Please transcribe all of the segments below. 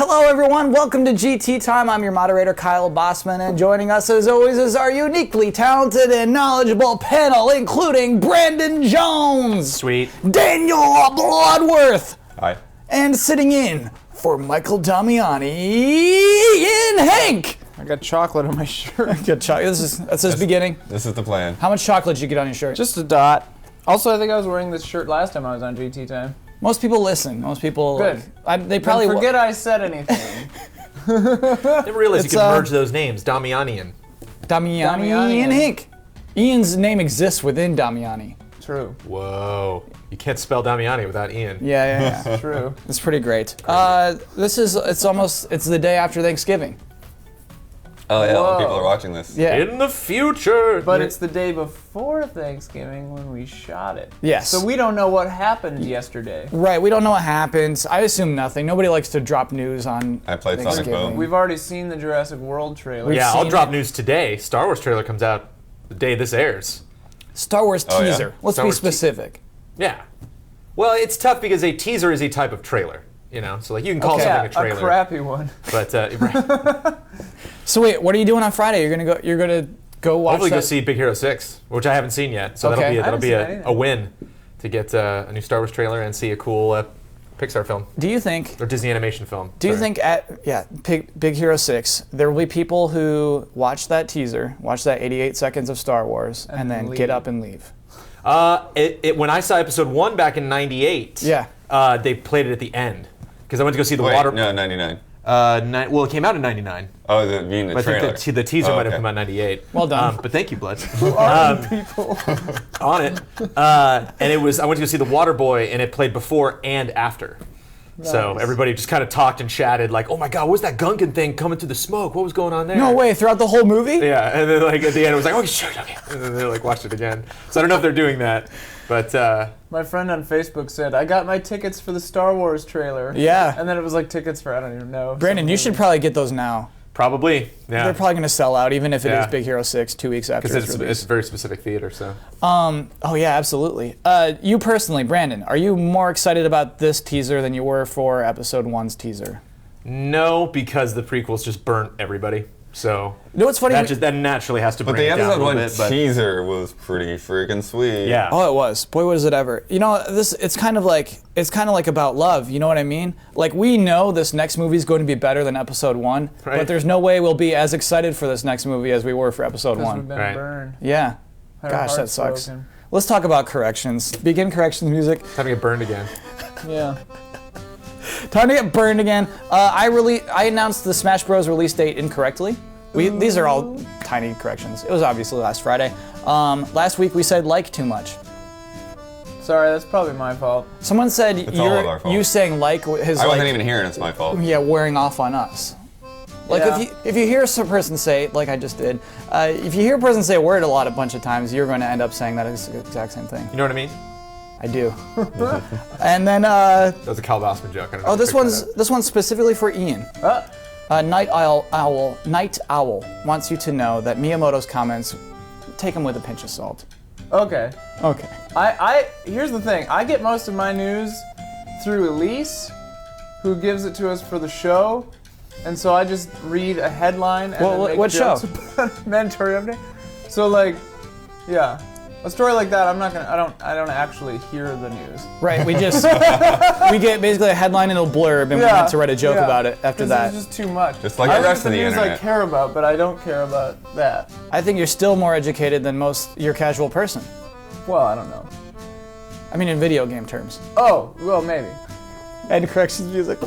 Hello everyone, welcome to GT Time. I'm your moderator Kyle BOSMAN, and joining us as always is our uniquely talented and knowledgeable panel, including Brandon Jones. Sweet. Daniel Bloodworth. Hi. And sitting in for Michael Damiani, Ian HINCK. I got chocolate on my shirt. Good chocolate. That's his beginning. This is the plan. How much chocolate did you get on your shirt? Just a dot. Also, I think I was wearing this shirt last time I was on GT Time. Most people listen. Most people. Good. They probably Don't forget I said anything. Didn't realize you could merge those names, Damiani. Damiani and HINCK. Ian's name exists within Damiani. True. Whoa. You can't spell Damiani without Ian. Yeah. True. It's pretty great. It's the day after Thanksgiving. Oh yeah, Whoa. people are watching this. Yeah. In the future. But it's the day before Thanksgiving when we shot it. Yes. So we don't know what happened yesterday. Right, we don't know what happens. I assume nothing. Nobody likes to drop news on I played Sonic Thanksgiving. Boom. We've already seen the Jurassic World trailer. We've yeah, I'll seen drop it. news today. Star Wars trailer comes out the day this airs. Star Wars Oh, yeah? teaser. Let's Star be Wars specific. Yeah. Well, it's tough because a teaser is a type of trailer. You know, so like you can call Yeah, something a trailer. a crappy one. But right. So wait, what are you doing on Friday? You're gonna go watch Hopefully that? go see Big Hero 6, which I haven't seen yet. So Okay. that'll be I haven't seen that a win to get a new Star Wars trailer and see a cool Pixar film Do you think? or Disney animation film. Do you Sorry. think Big Hero 6, there will be people who watch that teaser, watch that 88 seconds of Star Wars, and then leave. get up and leave? When I saw episode 1 back in '98, Yeah. they played it at the end because I went to go see the Wait, water. no, 99. Well, it came out in '99. Oh, you mean the I trailer? think the teaser might have okay. come out in '98. Well done. But thank you, Bloods. People. On it. And it was, I went to go see The Waterboy, and it played before and after. So Nice. everybody just kind of talked and chatted like, oh my God, what was that Gungan thing coming through the smoke? What was going on there? No way, throughout the whole movie? Yeah, and then like at the end it was like, oh shoot, okay. And then they like watched it again. So I don't know if they're doing that, but My friend on Facebook said, I got my tickets for the Star Wars trailer. Yeah. And then it was like tickets for, I don't even know. Brandon, you should probably get those now. probably, They're yeah. probably going to sell out, even if it is Yeah. Big Hero 6 2 weeks after Because its it's release. a very specific theater, so. Oh yeah, absolutely. You personally, Brandon, are you more excited about this teaser than you were for Episode 1's teaser? No, because the prequels just burnt everybody. So You know what's funny? that naturally has to But bring the it down a episode little 1 bit. But teaser was pretty freaking sweet. yeah. Oh, it was. Boy, was it ever. You know, it's kind of like about love. You know what I mean? Like, we know this next movie is going to be better than Episode 1, Right. but there's no way we'll be as excited for this next movie as we were for Episode Because we've 1. been Right. burned. Yeah. Had our Gosh, that hearts sucks. broken. Let's talk about corrections. Begin corrections music. Time to get burned again. Yeah. Time to get burned again. I announced the Smash Bros. Release date incorrectly. These are all tiny corrections. It was obviously last Friday. Last week we said like too much. Sorry, that's probably my fault. Someone said It's all of our fault. you saying like is I wasn't like even here and it's my fault. wearing off on us. Like Yeah. if you hear some person say, like I just did, if you hear a person say a word a bunch of times, you're going to end up saying that exact same thing. You know what I mean? I do. And then That was a Cal Bossman joke. I don't know if you picked that up. this one's specifically for Ian. Night Owl wants you to know that Miyamoto's comments, take them with a pinch of salt. Okay. Okay. Here's the thing. I get most of my news through Elise, who gives it to us for the show, and so I just read a headline and Well, then make what jokes show? about a mandatory update. So like, yeah, a story like that, I don't actually hear the news. Right. We just we get basically a headline and a blurb, and we have to write a joke about it after 'Cause that. It's just too much. Just like I the look rest at of the news I internet. care about, but I don't care about that. I think you're still more educated than your casual person. Well, I don't know. I mean, in video game terms. Oh, well, maybe. And corrections music.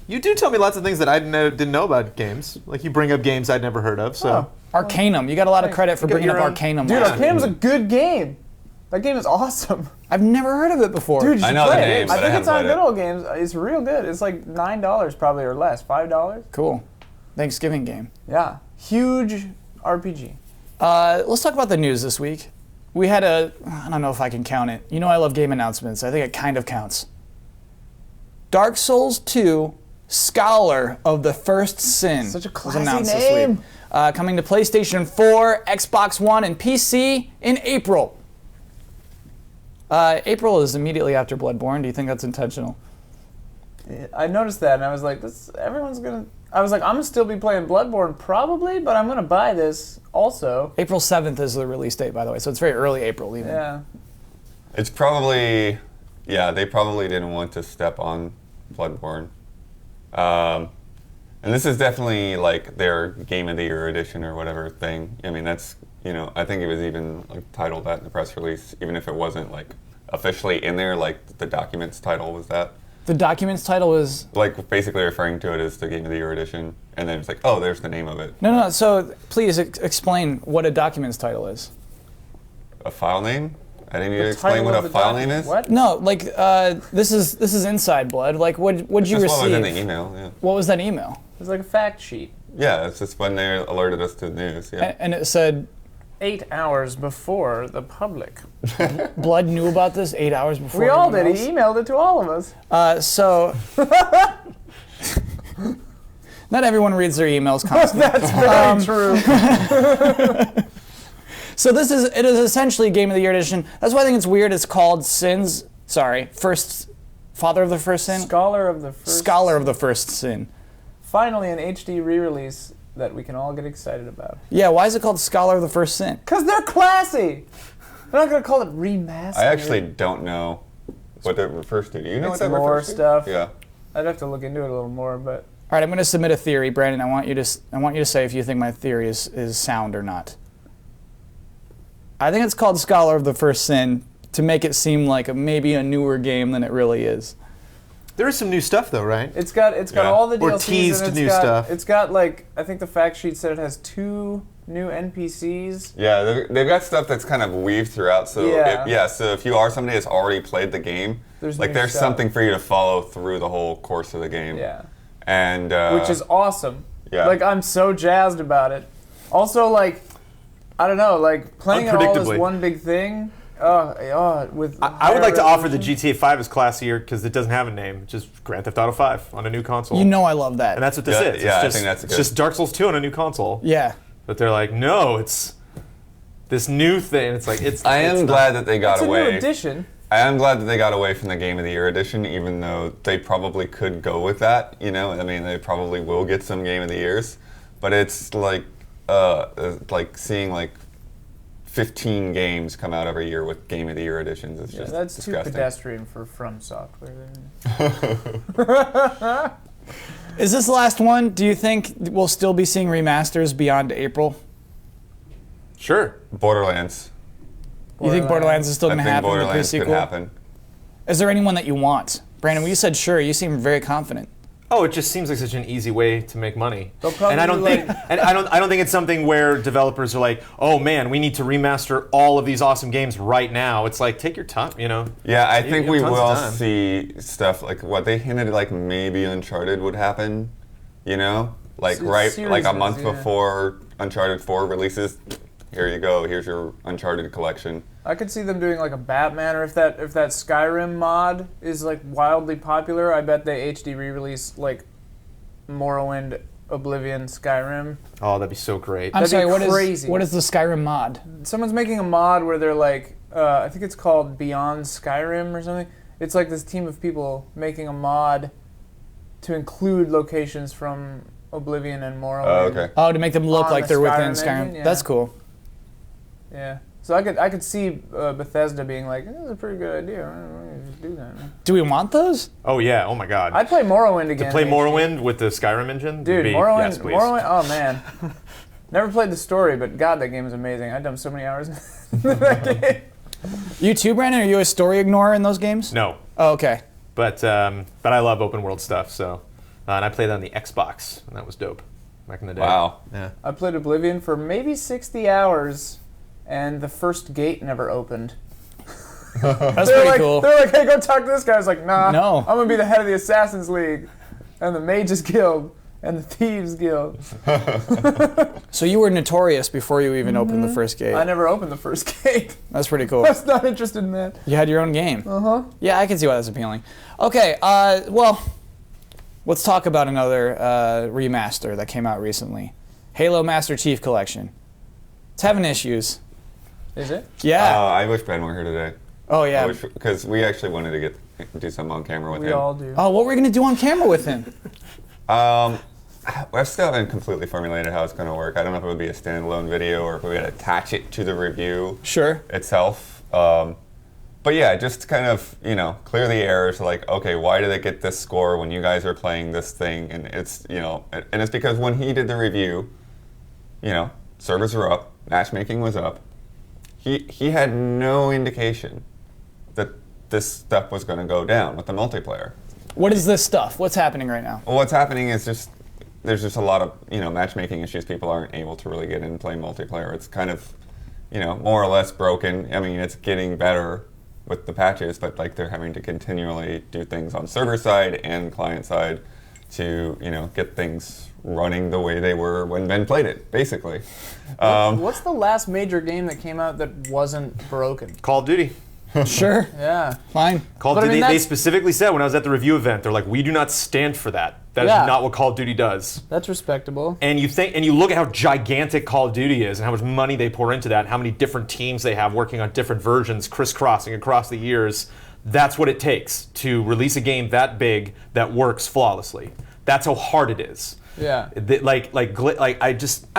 You do tell me lots of things that I didn't know about games. Like you bring up games I'd never heard of. So Arcanum. You got a lot of credit for You got bringing up your own- Arcanum. Dude, last week. Arcanum's a good game. That game is awesome. I've never heard of it before. Dude, you should I know the play name, it. but I I think haven't it's on played it. Good Old Games. It's real good. It's like $9 probably or less. $5. Cool. Thanksgiving game. Yeah. Huge RPG. Let's talk about the news this week. We had I don't know if I can count it. You know I love game announcements. I think it kind of counts. Dark Souls 2 Scholar of the First Sin Such a was classy announced this name. week. Coming to PlayStation 4, Xbox One, and PC in April. April is immediately after Bloodborne. Do you think that's intentional? I noticed that, and I was like, "This everyone's gonna." I was like, "I'm gonna still be playing Bloodborne probably, but I'm gonna buy this also." April 7th is the release date, by the way, so it's very early April even. Yeah. It's probably, yeah, they probably didn't want to step on Bloodborne. And this is definitely like their Game of the Year edition or whatever thing. I mean, that's, you know, I think it was even like titled that in the press release, even if it wasn't like officially in there, like the documents title was that. The documents title is... Like basically referring to it as the Game of the Year edition, and then it's like, oh, there's the name of it. No, so please explain what a documents title is. A file name? I didn't need to The explain title what of a the file document. name is? What? No, like, this is Inside Blood. Like, what'd you That's what was receive? in the email, yeah. What was that email? It was like a fact sheet. Yeah, it's just when they alerted us to the news, yeah. And it said, 8 hours before the public. Blood knew about this 8 hours before. We all did. everyone He else? emailed it to all of us. So, not everyone reads their emails constantly. That's very true. So it is essentially Game of the Year edition. That's why I think it's weird. It's called Father of the First Sin? Scholar of the First. Scholar of the First Sin. Finally, an HD re-release that we can all get excited about. Yeah, why is it called Scholar of the First Sin? Because they're classy! They're not going to call it remastered. I actually don't know what that refers to. Do you know It's what that lore refers to? stuff. Yeah. I'd have to look into it a little more, but... All right, I'm going to submit a theory, Brandon. I want you to say if you think my theory is sound or not. I think it's called Scholar of the First Sin to make it seem like maybe a newer game than it really is. There is some new stuff, though, right? It's got Yeah. all the Or DLCs. teased and new got, stuff. It's got, like, I think the fact sheet said it has 2 new NPCs. Yeah, they've got stuff that's kind of weaved throughout. So Yeah. so if you are somebody that's already played the game, There's like new there's stuff. something for you to follow through the whole course of the game. Yeah. And Which is awesome. yeah. Like, I'm so jazzed about it. Also, like, I don't know, like, playing it all as Unpredictably. one big thing. With I would like to higher offer the resolution. GTA 5 as classier because it doesn't have a name. Just Grand Theft Auto 5 on a new console. You know I love that. And that's what this Yeah, is. yeah, I It's just, think that's it's good. just Dark Souls 2 on a new console. Yeah. But they're like, no, it's this new thing. It's like, it's. I am it's glad that they got It's a new away. addition. I am glad that they got away from the Game of the Year edition, even though they probably could go with that. You know, I mean, they probably will get some Game of the Years, but it's like seeing like 15 games come out every year with Game of the Year editions. It's Yeah, just that's disgusting. too pedestrian for From Software. Is this the last one? Do you think we'll still be seeing remasters beyond April? Sure. Borderlands. You think Borderlands is still I going to think happen? The Borderlands could pre-sequel? happen. Is there anyone that you want? Brandon, when you said sure, you seem very confident. Oh, it just seems like such an easy way to make money. They'll probably And I don't do, think, and I don't think it's something where developers are like, oh man, we need to remaster all of these awesome games right now. It's like, take your time, you know. Yeah, I You think have we tons of will time. see stuff like what they hinted at, like maybe Uncharted would happen. You know, like Series like a is, month yeah. before Uncharted 4 releases. Here you go. Here's your Uncharted collection. I could see them doing like a Batman, or if that Skyrim mod is like wildly popular, I bet they HD re-release like Morrowind, Oblivion, Skyrim. Oh, that'd be so great. I'm That'd be sorry, crazy. what is the Skyrim mod? Someone's making a mod where they're like, I think it's called Beyond Skyrim or something. It's like this team of people making a mod to include locations from Oblivion and Morrowind. Oh, okay. Oh, to make them look On like the they're within Skyrim Skyrim. engine, yeah. That's cool. Yeah. So I could see Bethesda being like, this is a pretty good idea. Why don't we just do that? Do we want those? Oh yeah, oh my god. I'd play Morrowind again. to play HD. Morrowind with the Skyrim engine? would Dude, be, Morrowind, yes, please. Morrowind, oh man. Never played the story, but God, that game is amazing. I've done so many hours in that game. You too, Brandon? Are you a story ignorer in those games? No, Oh, okay. but I love open world stuff. So, and I played that on the Xbox, and that was dope back in the day. Wow. Yeah. I played Oblivion for maybe 60 hours, and the first gate never opened. That's pretty cool. They're like, hey, go talk to this guy. I was like, nah, No. I'm going to be the head of the Assassin's League, and the Mages Guild, and the Thieves Guild. So you were notorious before you even opened the first gate. I never opened the first gate. That's pretty cool. I was not interested in that. You had your own game. Uh-huh. Yeah, I can see why that's appealing. Okay, well, let's talk about another remaster that came out recently. Halo Master Chief Collection. It's having issues. Is it? Yeah. I wish Ben were here today. Oh, yeah. Because we actually wanted to do something on camera with him. We all do. Oh, what were we going to do on camera with him? I still haven't completely formulated how it's going to work. I don't know if it would be a standalone video or if we would attach it to the review Sure. itself. But yeah, just to kind of, clear the air. So like, okay, why did it get this score when you guys are playing this thing? And it's, and it's because when he did the review, servers were up, matchmaking was up. He had no indication that this stuff was going to go down with the multiplayer. What is this stuff? What's happening right now? Well, what's happening is there's just a lot of matchmaking issues. People aren't able to really get in and play multiplayer. It's kind of more or less broken. I mean, it's getting better with the patches, but like they're having to continually do things on server side and client side to get things running the way they were when Ben played it, basically. What's the last major game that came out that wasn't broken? Call of Duty. Sure. Yeah. Fine. Call of But I Duty. mean, They specifically said when I was at the review event, they're like, we do not stand for that. That is Yeah. not what Call of Duty does. That's respectable. And you look at how gigantic Call of Duty is and how much money they pour into that and how many different teams they have working on different versions crisscrossing across the years. That's what it takes to release a game that big that works flawlessly. That's how hard it is. Yeah. I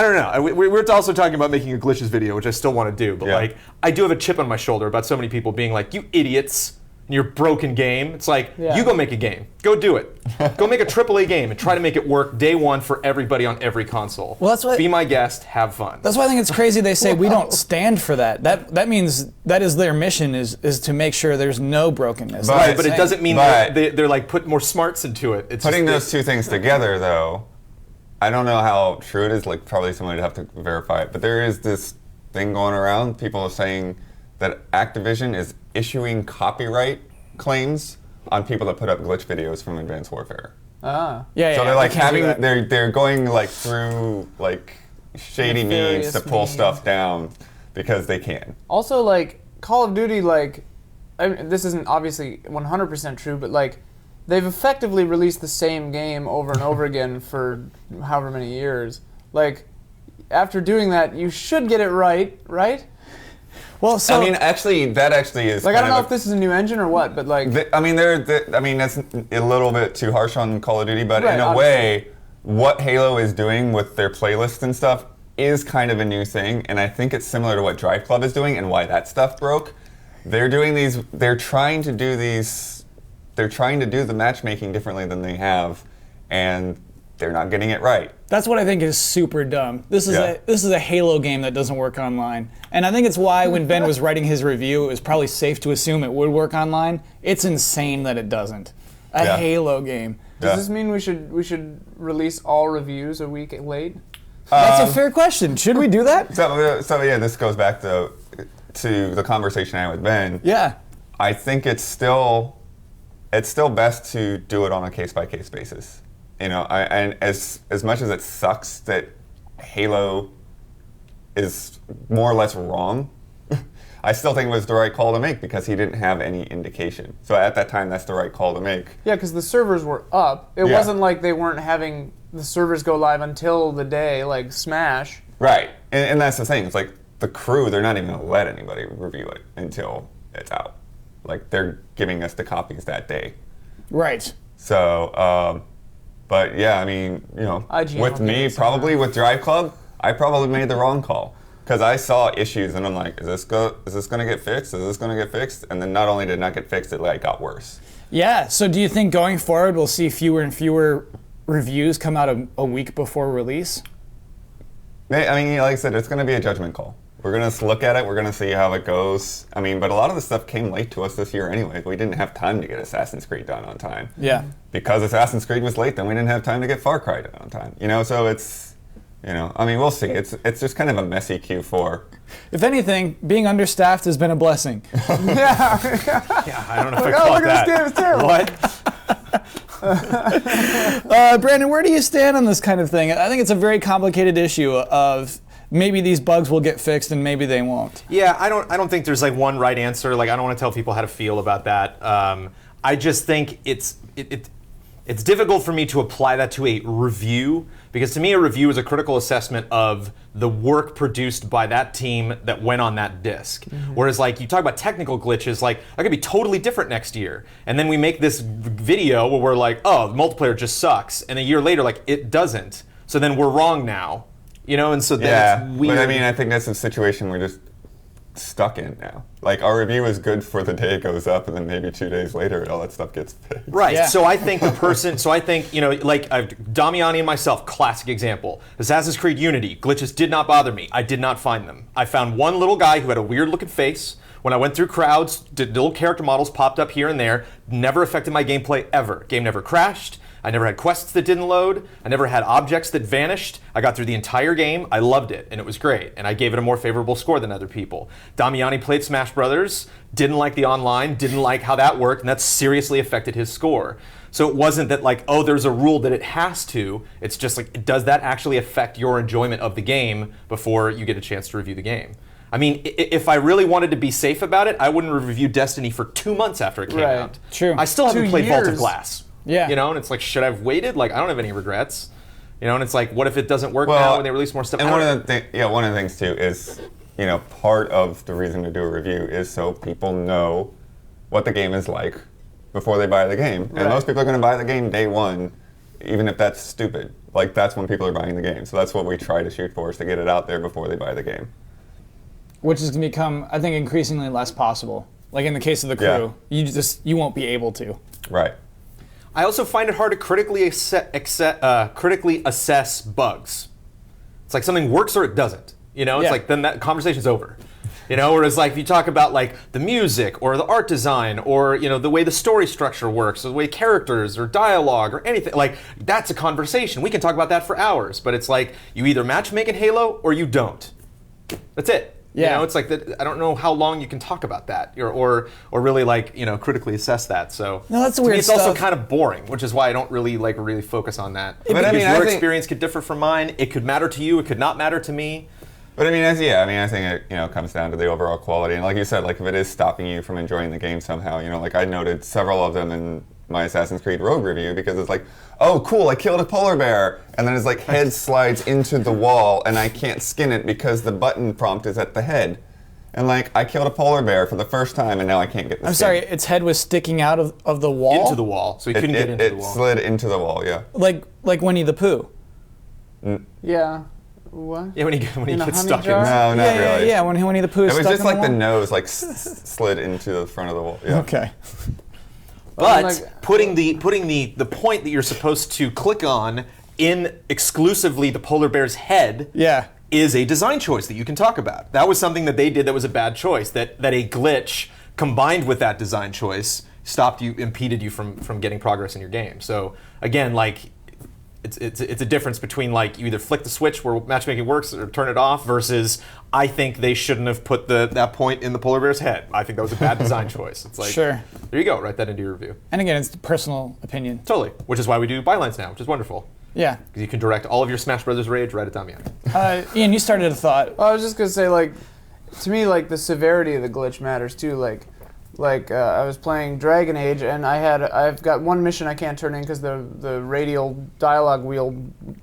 don't know. We're also talking about making a glitches video, which I still want to do, but Yeah. I do have a chip on my shoulder about so many people being like, you idiots, and your broken game. It's like, Yeah. you go make a game. Go do it. Go make a AAA game and try to make it work day one for everybody on every console. Well, that's what- Be my guest, have fun. That's why I think it's crazy they say we don't stand for that. That means that is their mission is to make sure there's no brokenness. But- That's Right, but it insane. doesn't mean But- they're like put more smarts into it. It's Putting just, those two things together, though, I don't know how true it is. Like, probably somebody would have to verify it. But there is this thing going around. People are saying that Activision is issuing copyright claims on people that put up glitch videos from Advanced Warfare. Ah. Yeah, So yeah, they're like I can't do having that. they're going like through like shady means Nefarious to pull means. stuff down because they can. Also, like, Call of Duty, like, I mean, this isn't obviously 100% true, but, like, they've effectively released the same game over and over again for however many years. Like, after doing that, you should get it right? Well, so I mean, that actually is. Like, I kind don't know of if this is a new engine or what, but, like... I mean, that's a little bit too harsh on Call of Duty, but Right, in a obviously. way, what Halo is doing with their playlists and stuff is kind of a new thing, and I think it's similar to what Drive Club is doing and why that stuff broke. They're trying to do the matchmaking differently than they have, and they're not getting it right. that's what I think is super dumb. This is a Halo game that doesn't work online, and I think it's why when Ben was writing his review, it was probably safe to assume it would work online. It's insane that it doesn't. A Yeah. Halo game. Does this mean we should release all reviews a week late? That's a fair question. Should we do that? So yeah, this goes back to the conversation I had with Ben. Yeah. I think it's still best to do it on a case-by-case basis. And as much as it sucks that Halo is more or less wrong, I still think it was the right call to make because he didn't have any indication. So at that time, that's the right call to make. Yeah, because the servers were up. It Yeah. wasn't like they weren't having the servers go live until the day, like Smash. Right, and that's the thing. It's like the crew, they're not even going to let anybody review it until it's out. Like, they're giving us the copies that day. Right. So, but yeah, I mean, IGN with will me, give it some probably with Drive Club, I probably made the wrong call. Because I saw issues and I'm like, is this going to get fixed? Is this going to get fixed? And then not only did it not get fixed, it like got worse. Yeah. So do you think going forward we'll see fewer and fewer reviews come out a week before release? I mean, like I said, it's going to be a judgment call. We're going to look at it. We're going to see how it goes. I mean, but a lot of the stuff came late to us this year anyway. We didn't have time to get Assassin's Creed done on time. Yeah. Because Assassin's Creed was late, then we didn't have time to get Far Cry done on time. So it's, I mean, we'll see. It's just kind of a messy Q4. If anything, being understaffed has been a blessing. Yeah. Yeah, I don't know if I Oh, caught look that. at this game, it's terrible. What? Brandon, where do you stand on this kind of thing? I think it's a very complicated issue of maybe these bugs will get fixed and maybe they won't. Yeah, I don't think there's like one right answer. Like, I don't want to tell people how to feel about that. I just think it's it's difficult for me to apply that to a review, because to me a review is a critical assessment of the work produced by that team that went on that disc. Whereas like you talk about technical glitches, like that could be totally different next year. And then we make this video where we're like, oh, the multiplayer just sucks. And a year later, like it doesn't. So then we're wrong now. You know, and so then it's weird. But I mean, I think that's a situation we're just stuck in now. Like our review is good for the day it goes up, and then maybe 2 days later, all that stuff gets fixed. Right. Yeah. So I think you know, like Damiani and myself, classic example. Assassin's Creed Unity, glitches did not bother me. I did not find them. I found one little guy who had a weird looking face. When I went through crowds, little character models popped up here and there. Never affected my gameplay ever. Game never crashed. I never had quests that didn't load. I never had objects that vanished. I got through the entire game. I loved it, and it was great. And I gave it a more favorable score than other people. Damiani played Smash Brothers, didn't like the online, didn't like how that worked, and that seriously affected his score. So it wasn't that like, oh, there's a rule that it has to. It's just like, does that actually affect your enjoyment of the game before you get a chance to review the game? I mean, if I really wanted to be safe about it, I wouldn't review Destiny for 2 months after it came out. True. I still haven't 2 played Vault of years. Glass. Yeah. You know, and it's like, should I have waited? Like, I don't have any regrets. You know, and it's like, what if it doesn't work now when they release more stuff? And one of the things too is, you know, part of the reason to do a review is so people know what the game is like before they buy the game. And most people are going to buy the game day one, even if that's stupid. Like, that's when people are buying the game. So that's what we try to shoot for, is to get it out there before they buy the game. Which is going to become, I think, increasingly less possible. Like in the case of the crew, you won't be able to. Right. I also find it hard to critically assess bugs. It's like something works or it doesn't. You know, it's like then that conversation's over. You know, whereas like if you talk about like the music or the art design or, you know, the way the story structure works, or the way characters or dialogue or anything, like that's a conversation. We can talk about that for hours, but it's like you either matchmake in Halo or you don't. That's it. Yeah. You know, it's like that. I don't know how long you can talk about that or really like, you know, critically assess that. So No, that's to me, weird it's also stuff. kind of boring, which is why I don't really focus on that. But I mean, your I think- experience could differ from mine. It could matter to you. It could not matter to me. But I mean, I think it, you know, comes down to the overall quality. And like you said, like if it is stopping you from enjoying the game somehow, you know, like I noted several of them in my Assassin's Creed Rogue review, because it's like, oh, cool, I killed a polar bear, and then his like head slides into the wall, and I can't skin it because the button prompt is at the head. And like, I killed a polar bear for the first time, and now I can't get the I'm skin. sorry, its head was sticking out of the wall? Into the wall, so he couldn't get into the wall. It slid into the wall, yeah. Like Winnie the Pooh. Yeah. What? Yeah, when he In a gets honey stuck jar? in. No, not really. Yeah, when Winnie the Pooh is It was stuck just in like the wall? nose like slid into the front of the wall. Yeah. Okay. But Like- putting the point that you're supposed to click on in exclusively the polar bear's head Yeah. is a design choice that you can talk about. That was something that they did that was a bad choice, that a glitch combined with that design choice stopped you, impeded you from getting progress in your game. So again, like it's a difference between like you either flick the switch where matchmaking works or turn it off versus I think they shouldn't have put that point in the polar bear's head. I think that was a bad design choice. It's like, Sure. there you go, write that into your review. And again, it's personal opinion. Totally, which is why we do bylines now, which is wonderful. Yeah. Because you can direct all of your Smash Brothers rage right at Damian. Ian, you started a thought. Well, I was just gonna say, like, to me, like the severity of the glitch matters too. I was playing Dragon Age, and I've got one mission I can't turn in because the radial dialogue wheel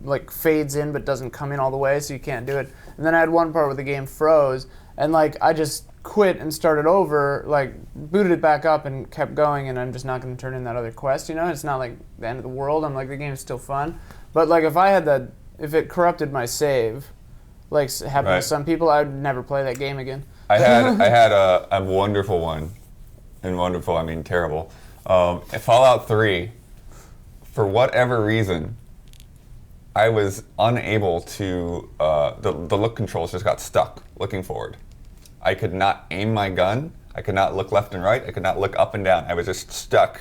like fades in but doesn't come in all the way, so you can't do it. And then I had one part where the game froze, and like I just quit and started over, like booted it back up and kept going, and I'm just not going to turn in that other quest. You know, it's not like the end of the world. I'm like, the game's still fun, but like if it corrupted my save, like happened Right. to some people, I'd never play that game again. I had a wonderful one, and wonderful I mean terrible. Fallout 3, for whatever reason, I was unable to. The look controls just got stuck looking forward. I could not aim my gun. I could not look left and right. I could not look up and down. I was just stuck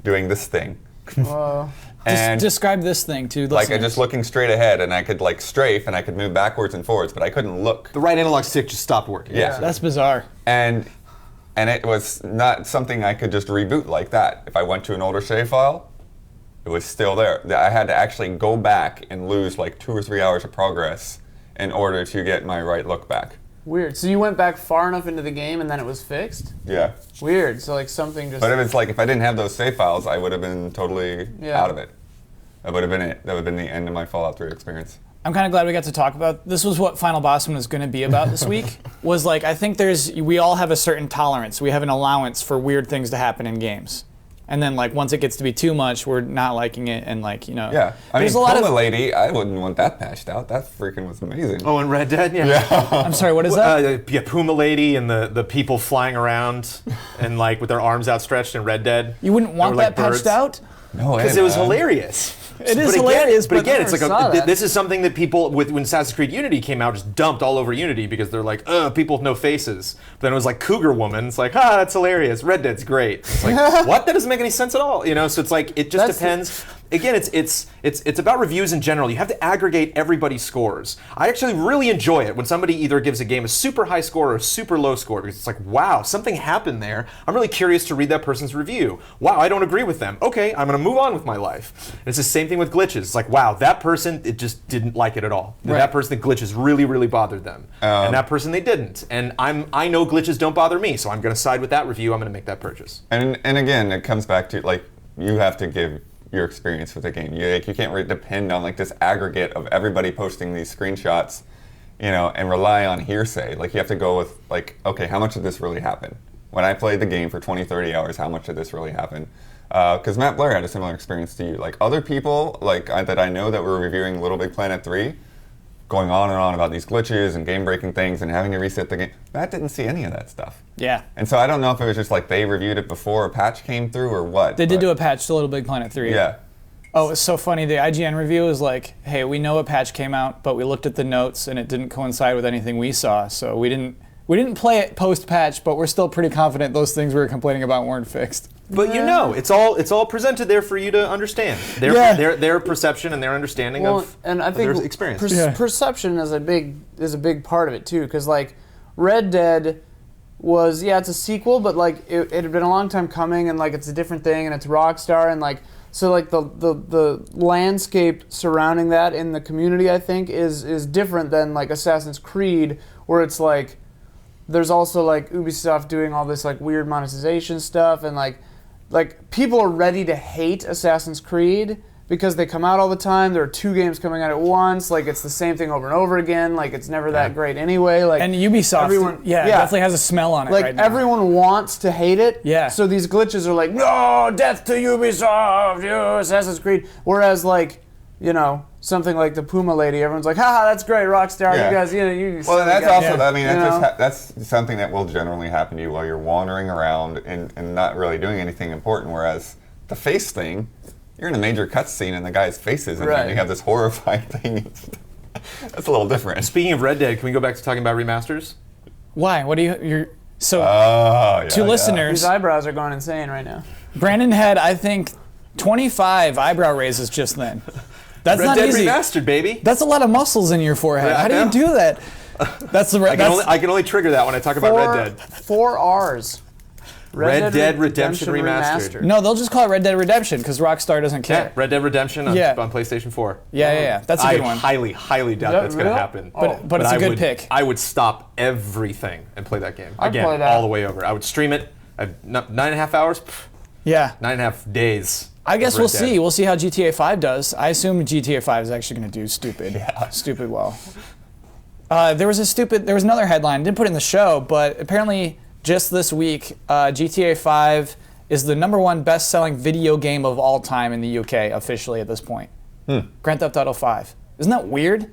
doing this thing. Whoa. And Describe this thing to like I listeners. just looking straight ahead, and I could like strafe, and I could move backwards and forwards, but I couldn't look. The right analog stick just stopped working. Yeah. That's bizarre. And it was not something I could just reboot like that. If I went to an older save file, it was still there. I had to actually go back and lose like 2 or 3 hours of progress in order to get my right look back. Weird. So you went back far enough into the game and then it was fixed? Yeah. Weird. So like something just. But if it's like if I didn't have those save files, I would have been totally out of it. That would have been it. That would have been the end of my Fallout 3 experience. I'm kind of glad we got to talk about this. Was what Final BOSMAN was going to be about this week. Was like I think we all have a certain tolerance. We have an allowance for weird things to happen in games. And then, like, once it gets to be too much, we're not liking it, and like, you know. Yeah, I mean, there's a lot Puma of Lady, I wouldn't want that patched out. That freaking was amazing. Oh, in Red Dead, yeah. I'm sorry, what is that? Yeah, Puma Lady and the people flying around and like with their arms outstretched in Red Dead. You wouldn't want like that patched out? No way, because it was man. hilarious. It is hilarious, but again, it's like saw that. this is something that people when Assassin's Creed Unity came out just dumped all over Unity because they're like, people with no faces. But then it was like Cougar Woman. It's like, that's hilarious. Red Dead's great. It's like, what? That doesn't make any sense at all. You know, so it's like it just depends. Again, it's about reviews in general. You have to aggregate everybody's scores. I actually really enjoy it when somebody either gives a game a super high score or a super low score because it's like, wow, something happened there. I'm really curious to read that person's review. Wow, I don't agree with them. Okay, I'm going to move on with my life. And it's the same thing with glitches. It's like, wow, that person, it just didn't like it at all. Right. That person, the glitches really, really bothered them. And that person, they didn't. And I know glitches don't bother me, so I'm going to side with that review. I'm going to make that purchase. And again, it comes back to, like, you have to give your experience with the game. You can't really depend on like this aggregate of everybody posting these screenshots, you know, and rely on hearsay. Like you have to go with like, okay, how much did this really happen? When I played the game for 20, 30 hours, how much did this really happen? Because Matt Blair had a similar experience to you. Like other people like that I know that were reviewing Little Big Planet 3, going on and on about these glitches and game-breaking things and having to reset the game. Matt didn't see any of that stuff. Yeah. And so I don't know if it was just like they reviewed it before a patch came through or what. They did do a patch to Little Big Planet 3. Yeah. Oh, it's so funny. The IGN review is like, hey, we know a patch came out, but we looked at the notes and it didn't coincide with anything we saw, so we didn't play it post-patch, but we're still pretty confident those things we were complaining about weren't fixed. But you know, it's all presented there for you to understand. Their perception and their understanding of their experience. Perception is a big part of it too, because like Red Dead was it's a sequel, but like it had been a long time coming, and like it's a different thing, and it's Rockstar, and like so like the landscape surrounding that in the community, I think, is different than like Assassin's Creed, where it's like there's also like Ubisoft doing all this like weird monetization stuff, and like people are ready to hate Assassin's Creed because they come out all the time. There are 2 games coming out at once. Like it's the same thing over and over again. Like it's never that great anyway. Like and Ubisoft, definitely has a smell on it like right now. everyone wants to hate it. Yeah. So these glitches are like, no, death to Ubisoft, Assassin's Creed. Whereas like, you know, something like the Puma Lady, everyone's like, haha, that's great, Rockstar. You guys, you. Well, that's guys. also, I mean, that's something that will generally happen to you while you're wandering around and not really doing anything important. Whereas the face thing, you're in a major cutscene and the guy's face is in there, and you have this horrifying thing. That's a little different. Speaking of Red Dead, can we go back to talking about remasters? Why? What do you're so to listeners? These eyebrows are going insane right now. Brandon had, I think, 25 eyebrow raises just then. That's Red not Dead easy. Remastered, baby. That's a lot of muscles in your forehead. Yeah, How do you do that? That's the I can only trigger that when I talk about Red Dead. 4 R's. Red Dead Redemption Remastered. No, they'll just call it Red Dead Redemption because Rockstar doesn't care. Yeah, Red Dead Redemption on PlayStation 4. Yeah. That's a good one. I highly doubt that's going to happen. But it's a good pick. I would stop everything and play that game. I'd Again, play that. all the way over. I would stream it. 9.5 hours? Yeah. 9.5 days. I guess we'll see. We'll see how GTA 5 does. I assume GTA 5 is actually going to do stupid well. There was another headline. I didn't put it in the show, but apparently just this week, GTA 5 is the #1 best-selling video game of all time in the UK officially at this point. Grand Theft Auto 5. Isn't that weird?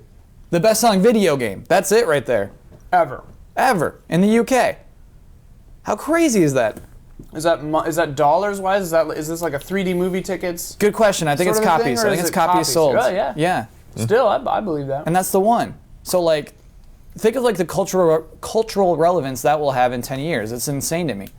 The best-selling video game. That's it right there. Ever in the UK. How crazy is that? Is that dollars wise? Is this like a 3D movie tickets? Good question. I think it's copies. I think it's copies sold. Oh, yeah. Yeah. Still, I believe that. And that's the one. So like, think of like the cultural relevance that will have in 10 years. It's insane to me.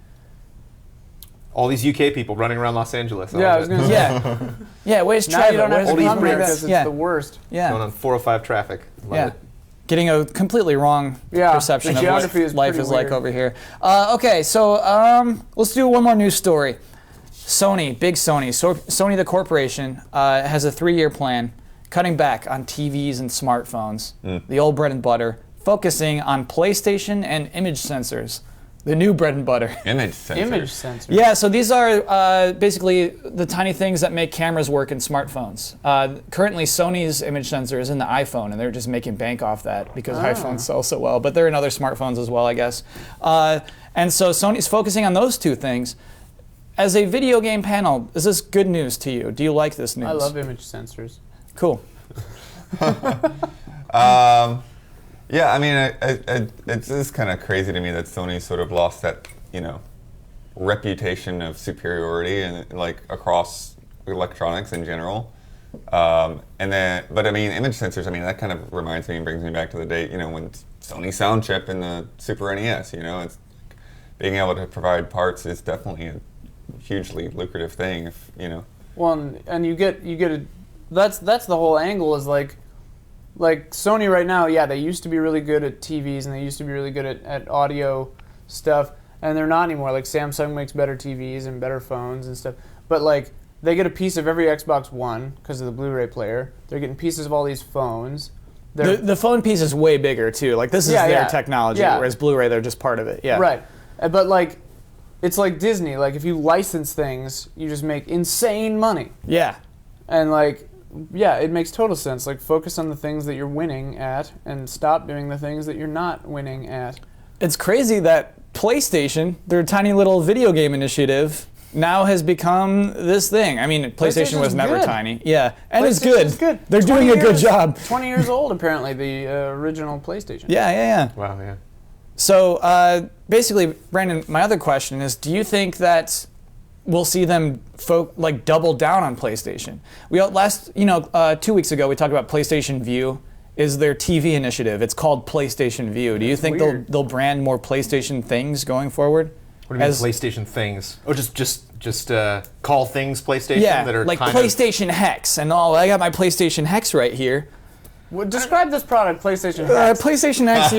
All these UK people running around Los Angeles. I was going to say. Yeah, where's Now Trevor? you don't have to Where's come here Breaks? because it's the worst. Yeah. Going on 405 traffic. Love it. Getting a completely wrong perception the of what geography is life pretty is like weird. over here. Okay, so let's do one more news story. Sony, big Sony. So, Sony the corporation has a 3-year plan, cutting back on TVs and smartphones. The old bread and butter. focusing on PlayStation and image sensors, the new bread and butter. Image sensor. Image sensor. Yeah, so these are basically the tiny things that make cameras work in smartphones. Currently, Sony's image sensor is in the iPhone, and they're just making bank off that because iPhones sell so well. But they're in other smartphones as well, I guess. And so Sony's focusing on those two things. As a video game panel, is this good news to you? Do you like this news? I love image sensors. Cool. Yeah, I mean, it's just kind of crazy to me that Sony sort of lost that, reputation of superiority and like across electronics in general. But I mean, image sensors. I mean, that kind of reminds me and brings me back to the day, when Sony Sound Chip in the Super NES. It's being able to provide parts is definitely a hugely lucrative thing. Well, and you get that's the whole angle is like Sony right now, yeah, they used to be really good at TVs and they used to be really good at audio stuff, and they're not anymore. Like Samsung makes better TVs and better phones and stuff, but like they get a piece of every Xbox One because of the Blu-ray player. They're getting pieces of all these phones. The phone piece is way bigger too. Like this is their technology, whereas Blu-ray they're just part of it. Yeah. Right, but like it's like Disney. Like if you license things, you just make insane money. Yeah. And like. Yeah, it makes total sense. Like, focus on the things that you're winning at and stop doing the things that you're not winning at. It's crazy that PlayStation, their tiny little video game initiative, now has become this thing. I mean, PlayStation was never tiny. Yeah, and it's good. They're doing a good job. 20 years old, apparently, the original PlayStation. Yeah. Wow, yeah. So, basically, Brandon, my other question is, do you think that we'll see them double down on PlayStation? We 2 weeks ago we talked about PlayStation View is their TV initiative. It's called PlayStation View. Do you think they'll brand more PlayStation things going forward? What do you mean PlayStation things? Oh, just call things PlayStation that are like PlayStation Hex and all. I got my PlayStation Hex right here. Well, describe this product, PlayStation Hex. PlayStation Hex,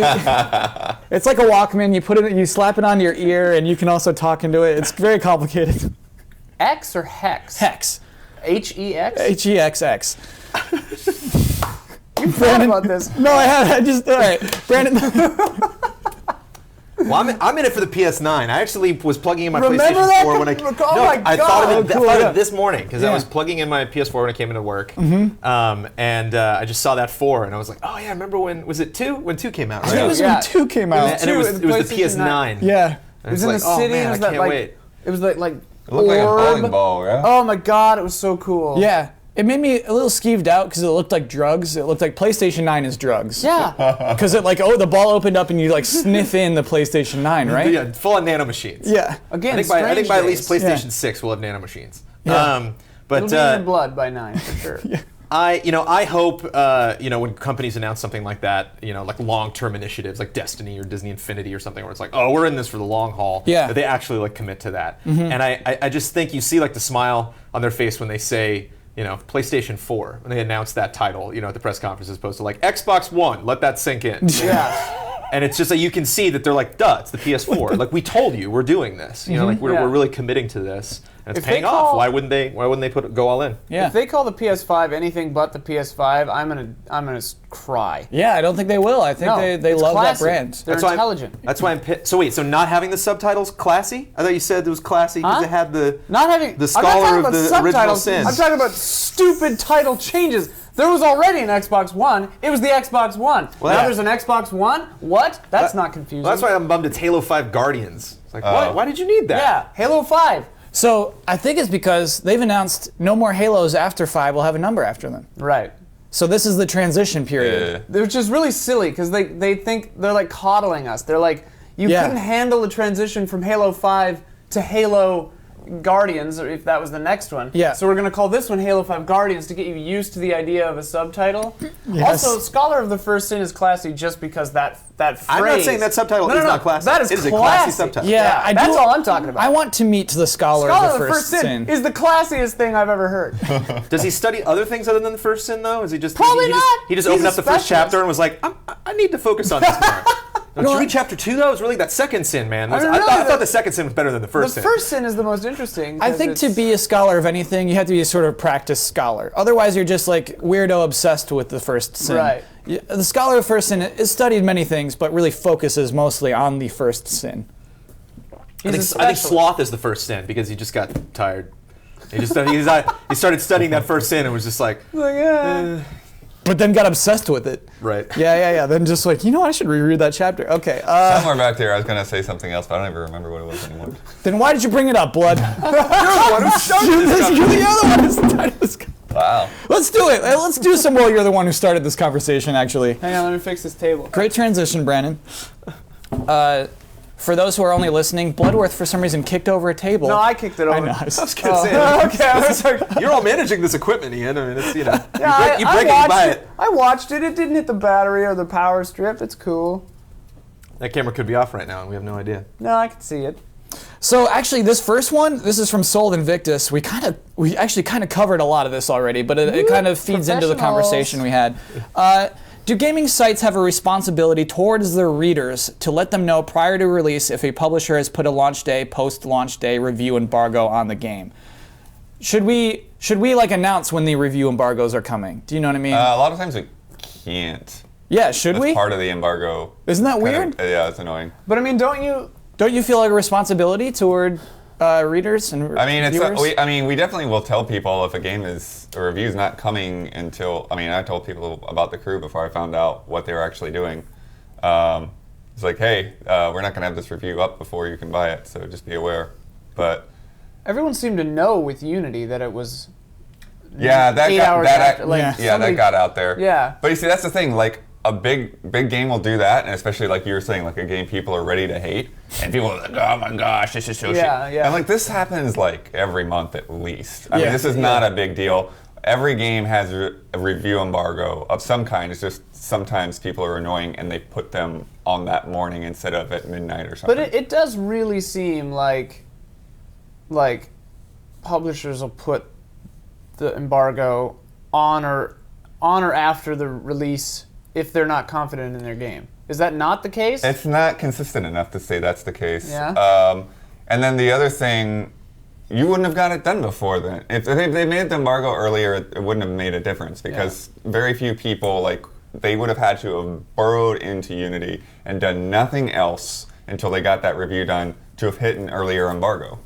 it's like a Walkman. You slap it onto your ear, and you can also talk into it. It's very complicated. X or Hex? Hex. H-E-X? H-E-X-X. You thought about this. No, I haven't. All right. Brandon. Well, I'm in it for the PS9. I actually was plugging in my Remember PlayStation that? 4 when I. Oh my I God. thought of it this morning because I Yeah. was plugging in my PS4 when I came into work, and I just saw that 4, and I was like, oh yeah, I remember was it 2? When 2 came out, I think it right? was when 2 came out. And it was the PlayStation PS9. Yeah. It was in the city. Man, it was I can't like, wait. It was like It looked like a bowling ball, right? Oh my God, it was so cool. Yeah. It made me a little skeeved out because it looked like drugs. It looked like PlayStation 9 is drugs. Yeah. Because the ball opened up and you sniff in the PlayStation 9, right? Yeah, full of nano machines. Yeah. Again, I think by at least Strange Days. PlayStation 6 will have nano machines. Yeah. But It'll be in your blood by 9 for sure. I hope when companies announce something like that, like long-term initiatives like Destiny or Disney Infinity or something, where it's like, oh, we're in this for the long haul. Yeah. That they actually commit to that. And I just think you see the smile on their face when they say, PlayStation 4, when they announce that title, at the press conference, as opposed to Xbox One. Let that sink in. Yeah. And it's just you can see that they're like, duh, it's the PS4. We told you we're doing this. We're really committing to this, and it's paying off. Why wouldn't they go all in? Yeah. If they call the PS5 anything but the PS5, I'm gonna cry. Yeah, I don't think they will. I think they it's love classy. that brand. They're intelligent. That's why I'm pissed. So wait, not having the subtitles classy? I thought you said it was classy because it had the scholar of the original sins. I'm talking about stupid title changes. There was already an Xbox One. It was the Xbox One. Now there's an Xbox One? What? That's not confusing. Well, that's why I'm bummed it's Halo 5 Guardians. It's why did you need that? Yeah, Halo 5. So I think it's because they've announced no more Halos after 5 will have a number after them. Right. So this is the transition period. Which is really silly because they think they're coddling us. They're like, you couldn't handle the transition from Halo 5 to Halo Guardians, or if that was the next one. Yeah. So we're going to call this one Halo 5 Guardians to get you used to the idea of a subtitle. Yes. Also, Scholar of the First Sin is classy just because that phrase... I'm not saying that subtitle is not classy. That is it is classy. a classy subtitle. Yeah, that's all I'm talking about. I want to meet the Scholar of the First Sin. is the classiest thing I've ever heard. Does he study other things other than the first sin, though? Is he just Probably not. He just He's opened a up the first specialist. chapter and was like, I need to focus on this more. Don't you read chapter 2, though? It was really that second sin, man. I thought the second sin was better than the first sin. The first sin is the most interesting. I think to be a scholar of anything, you have to be a sort of practiced scholar. Otherwise, you're just weirdo obsessed with the first sin. Right. Yeah, the scholar of first sin is studied many things, but really focuses mostly on the first sin. I think sloth is the first sin because he just got tired. He started studying that first sin and was just like, But then got obsessed with it. right. Yeah. Then just like, you know what, I should reread that chapter. Okay. Somewhere back there, I was gonna say something else, but I don't even remember what it was anymore. Then why did you bring it up, Blood? You're the one who started this. You're the other one who started this. Wow. Let's do it. Let's do some more. You're the one who started this conversation, actually. Hang on, let me fix this table. Great transition, Brandon. For those who are only listening, Bloodworth for some reason kicked over a table. No, I kicked it over. I know. I was gonna say, Okay, I was like, you're all managing this equipment, Ian. I mean, it's, you know, yeah, you break it, you buy it. I watched it. It didn't hit the battery or the power strip. It's cool. That camera could be off right now, and we have no idea. No, I can see it. So actually, this first one, this is from Sold Invictus. We actually kind of covered a lot of this already, but it kind of feeds into the conversation we had. Do gaming sites have a responsibility towards their readers to let them know prior to release if a publisher has put a launch day, post-launch day review embargo on the game? Should we like announce when the review embargoes are coming? Do you know what I mean? A lot of times we can't. Yeah, should That's we? part of the embargo. Isn't that Kind weird? yeah, it's annoying. But I mean, don't you feel like a responsibility toward readers and I mean, viewers? we definitely will tell people if a review's not coming until. I mean, I told people about the crew before I found out what they were actually doing. It's like, hey, we're not gonna have this review up before you can buy it, so just be aware. But everyone seemed to know with Unity that it was. yeah, that 8 got hours that. after, like, That got out there. Yeah. But you see, that's the thing. Like a big game will do that, and especially like you were saying, like a game people are ready to hate, and people are like, oh my gosh, this is so shit. Yeah. And like this happens like every month at least. I mean, Yeah. this is not a big deal. Every game has a review embargo of some kind. It's just sometimes people are annoying and they put them on that morning instead of at midnight or something. But it does really seem like publishers will put the embargo on or after the release if they're not confident in their game. Is that not the case? It's not consistent enough to say that's the case. Yeah. And then the other thing, you wouldn't have got it done before then. If they made the embargo earlier, it wouldn't have made a difference because very few people, like, they would have had to have burrowed into Unity and done nothing else until they got that review done to have hit an earlier embargo.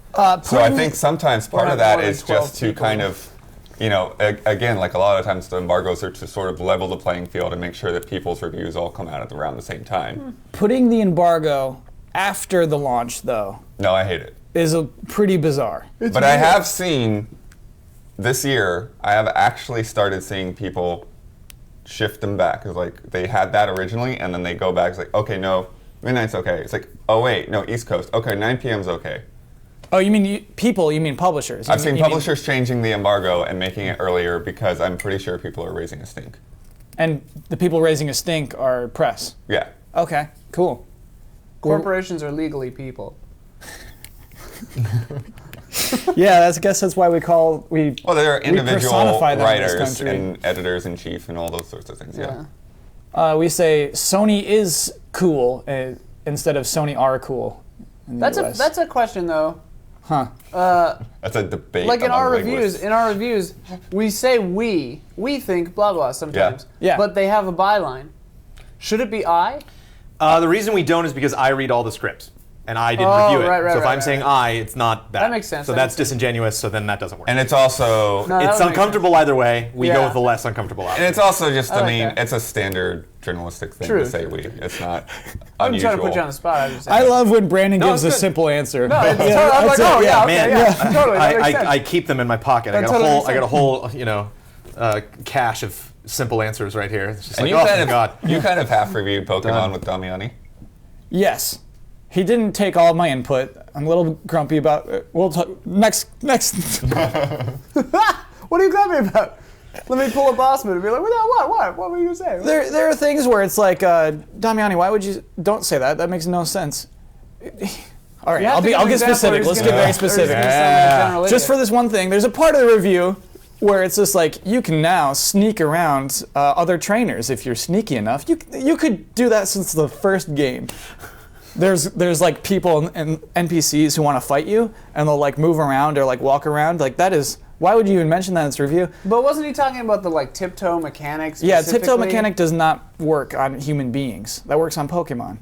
So I think sometimes part of that more than is 12 just to people. kind of, you know, again, like a lot of times the embargoes are to sort of level the playing field and make sure that people's reviews all come out at around the same time. Putting the embargo after the launch, though, No, I hate it. is pretty bizarre. But I have seen, this year, I have actually started seeing people shift them back. It's like, they had that originally, and then they go back, it's like, okay, no, midnight's okay. It's like, oh wait, no, East Coast. Okay, 9 p.m.'s okay. Oh, you mean people? You mean publishers? I've seen publishers changing the embargo and making it earlier because I'm pretty sure people are raising a stink. And the people raising a stink are press. Yeah. Okay, cool. Corporations are legally people. Yeah, I guess that's why we Well, there are individual personify them in this writers country. and editors in chief and all those sorts of things. Yeah. we say Sony is cool instead of Sony are cool. In the US. That's a question though. Huh. That's a debate. Like in among our linguists. reviews, we say we think blah blah sometimes. Yeah. But they have a byline. Should it be I? The reason we don't is because I read all the scripts, and I didn't Oh, review it. right, so if right, I'm right, saying right. it's not that. That makes sense, So that that's makes sense. disingenuous. So then that doesn't work. And it's also No, that it's would make uncomfortable either way. We go Yeah. with the less uncomfortable option. and it's also just, I like mean, that. it's a standard journalistic thing True, to say true, we. It's not I'm unusual. trying to put you on the spot. I just I love when Brandon No, gives a it's good. simple answer. No, it's Yeah, totally, I'm like, that's it, oh yeah, okay, Man, yeah, totally. That makes sense. I keep them in my pocket. I That got totally a makes whole, sense. cache of simple answers right here. It's just And like, you oh kind my of, god. you kind of half reviewed Pokemon Done. with Damiani. Yes. He didn't take all of my input. I'm a little grumpy about it. We'll talk next. What are you grumpy about? Let me pull a BOSMAN and be like, what were you gonna say? There are things where it's like, Damiani, why would you? Don't say that. That makes no sense. All right, You have I'll to give get an example or specific. he's Let's gonna- get very or he's specific. gonna sound like a general Just for idiot. this one thing, there's a part of the review where it's just like you can now sneak around other trainers if you're sneaky enough. You could do that since the first game. There's like people and NPCs who want to fight you, and they'll like move around or like walk around. Like that is Why would you even mention that in this review? But wasn't he talking about the like tiptoe mechanics? Yeah, tiptoe mechanic does not work on human beings. That works on Pokemon.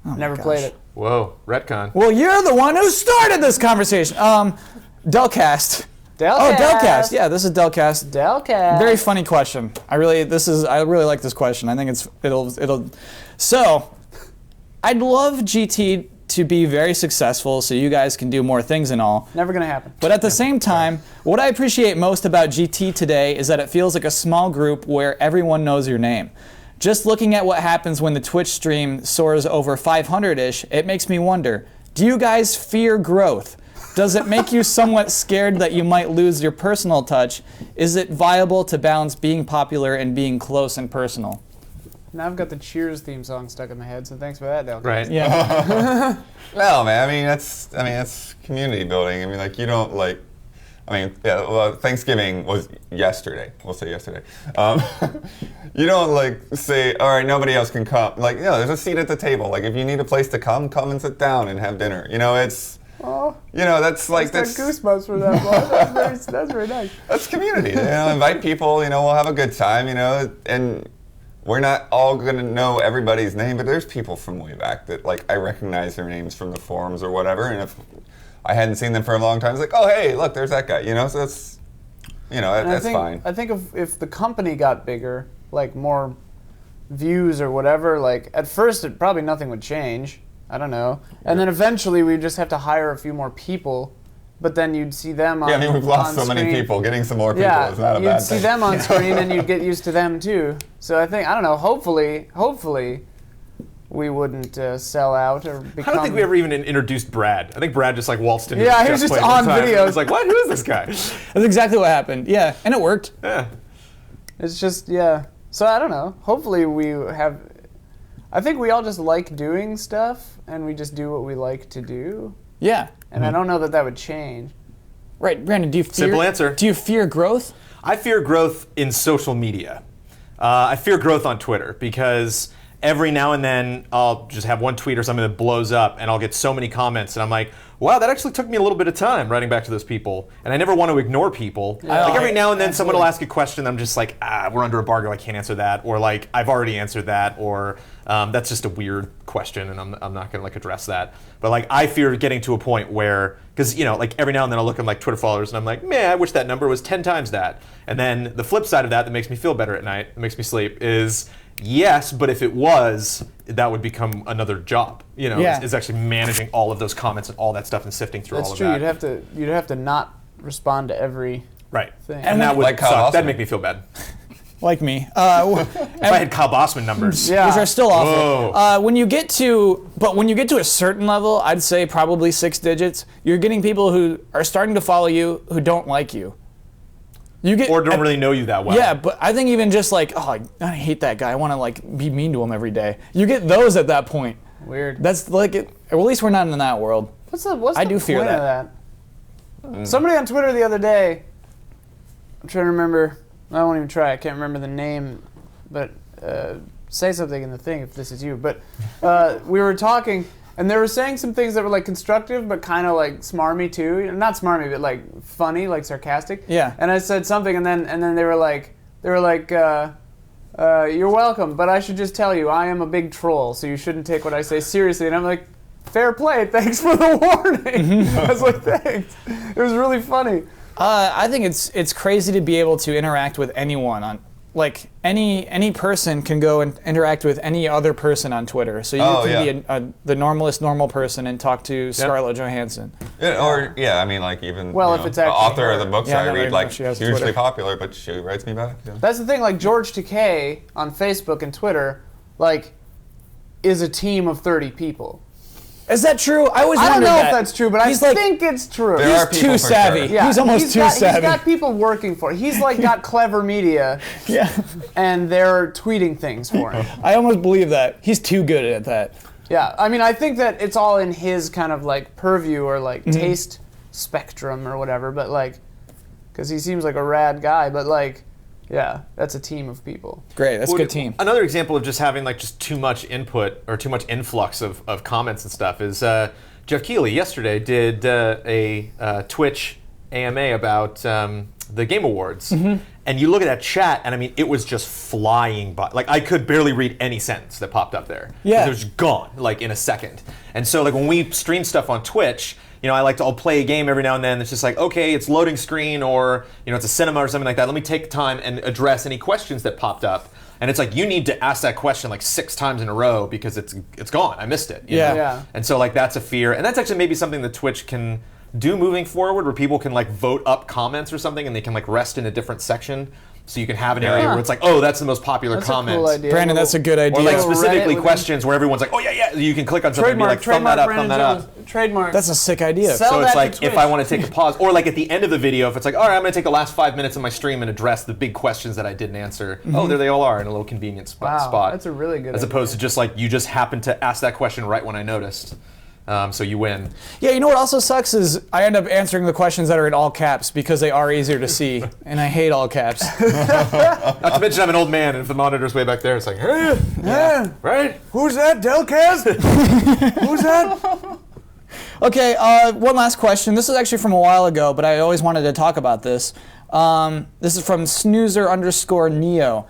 Oh my Never gosh. played it. Whoa, retcon. Well, you're the one who started this conversation. Delcast. Oh, Delcast. Yeah, this is Delcast. Delcast. Very funny question. I really like this question. I think it'll. So, I'd love GT to be very successful, so you guys can do more things and all. Never gonna happen. But at the same time, what I appreciate most about GT today is that it feels like a small group where everyone knows your name. Just looking at what happens when the Twitch stream soars over 500-ish, it makes me wonder, do you guys fear growth? Does it make you somewhat scared that you might lose your personal touch? Is it viable to balance being popular and being close and personal? Now I've got the Cheers theme song stuck in my head, so thanks for that, Delcast. Right. Yeah. No, man. I mean, that's community building. I mean, like you don't like. I mean, yeah. Well, Thanksgiving was yesterday. We'll say yesterday. You don't like say, all right, nobody else can come. Like, you know, there's a seat at the table. Like, if you need a place to come and sit down and have dinner. You know, it's. Oh, You know, that's like got that's goosebumps for that. Bob. That's very nice. that's community. You know, invite people. You know, we'll have a good time. You know, and. We're not all gonna know everybody's name, but there's people from way back that like I recognize their names from the forums or whatever. And if I hadn't seen them for a long time, it's like, oh hey, look, there's that guy. You know, so that's that's fine. I think if the company got bigger, like more views or whatever, like at first it probably nothing would change. I don't know, and then eventually we'd just have to hire a few more people. But then you'd see them on Yeah, I mean we've lost so on many screen. people. Getting some more people Yeah, is not a you'd bad see thing. them on screen and you'd get used to them too. So I don't know, hopefully we wouldn't sell out or become... I don't think we ever even introduced Brad. I think Brad just like waltzed into Yeah, the he was Just just Play one on time. video. I was like, what? Who is this guy? That's exactly what happened. Yeah, and it worked. Yeah. It's just, yeah. So I don't know. Hopefully we have... I think we all just like doing stuff and we just do what we like to do. Yeah. And I don't know that would change. Right, Brandon, do you fear... Simple answer. Do you fear growth? I fear growth in social media. I fear growth on Twitter because every now and then I'll just have one tweet or something that blows up and I'll get so many comments and I'm like, wow, that actually took me a little bit of time writing back to those people. And I never want to ignore people. Like every now and then someone will ask a question I'm just like, we're under embargo, I can't answer that. Or like, I've already answered that. Or that's just a weird question and I'm not going to like address that. But like, I fear getting to a point where, because like every now and then I'll look at like Twitter followers and I'm like, man, I wish that number was 10 times that. And then the flip side of that makes me feel better at night, that makes me sleep, is yes, but if it was, that would become another job. Is actually managing all of those comments and all that stuff and sifting through all That's of true. that. You'd have to not respond to every Right. thing. And that would Like Kyle suck. Bossman. That'd make me feel bad. Like me. If I had Kyle Bossman numbers. Yeah. Which are still awful. Whoa. When you get to a certain level, I'd say probably 6 digits, you're getting people who are starting to follow you who don't like you. You get Or don't really know you that well. Yeah, but I think even just like, oh, I hate that guy. I want to like be mean to him every day. You get those at that point. Weird. That's like it. Well, at least we're not in that world. What's I the do fear point that. of that? Somebody on Twitter the other day, I'm trying to remember, I won't even try, I can't remember the name, but say something in the thing if this is you. But we were talking, and they were saying some things that were like constructive, but kind of like smarmy too. Not smarmy, but like funny, like sarcastic. Yeah. And I said something, and then they were like, you're welcome, but I should just tell you, I am a big troll, so you shouldn't take what I say seriously. And I'm like, fair play, thanks for the warning. I was like, thanks. It was really funny. I think it's crazy to be able to interact with anyone on, like any person can go and interact with any other person on Twitter. So you can be the normal person and talk to Scarlett Johansson. I mean, like even Well, if it's the actually author of the her. books Yeah, I no, read, no, like she has hugely Twitter. popular, but she writes me back. Yeah. That's the thing, like George Takei on Facebook and Twitter, like, is a team of 30 people. Is that true? I always I don't wondered know that. if that's true, but He's I like- think it's true. There are He's people too for savvy. sure. Yeah, he's almost too savvy. He's got people working for it. He's like got clever media, Yeah. and they're tweeting things for him. I almost believe that. He's too good at that. Yeah, I mean, I think that it's all in his kind of like purview or like Mm-hmm. taste spectrum or whatever, but like, because he seems like a rad guy, but like, yeah, that's a team of people. Great. That's a good team. Another example of just having like just too much input or too much influx of comments and stuff is Jeff Keighley yesterday did a Twitch AMA about the Game Awards, and you look at that chat, and I mean, it was just flying by. Like, I could barely read any sentence that popped up there. Yeah. It was gone, like, in a second. And so, like, when we stream stuff on Twitch, you know, I'll play a game every now and then. It's just like, okay, it's loading screen, or, you know, it's a cinema or something like that. Let me take time and address any questions that popped up. And it's like, you need to ask that question like 6 times in a row because it's gone. I missed it. You know? Yeah. And so, like, that's a fear. And that's actually maybe something that Twitch can do moving forward, where people can like vote up comments or something, and they can like rest in a different section. So you can have an area where it's like, oh, that's the most popular That's comment. a cool idea. Brandon, that's a good idea. Or like Little specifically Reddit questions where everyone's like, oh yeah, you can click on something and be like, thumb that up, thumb that up. Trademark. That's a sick idea. Sell So that it's to like, if Twitch. I want to take a pause, or like at the end of the video, if it's like, all right, I'm going to take the last 5 minutes of my stream and address the big questions that I didn't answer. Oh, there they all are in a little convenient spot. That's a really good As idea. opposed to just like, you just happened to ask that question right when I noticed. So you win. Yeah, you know what also sucks is I end up answering the questions that are in all caps because they are easier to see, and I hate all caps. Not to mention I'm an old man, and if the monitor's way back there, it's like, hey, Yeah. right? Who's that, Delcast? Who's that? Okay, one last question. This is actually from a while ago, but I always wanted to talk about this. This is from snoozer_neo.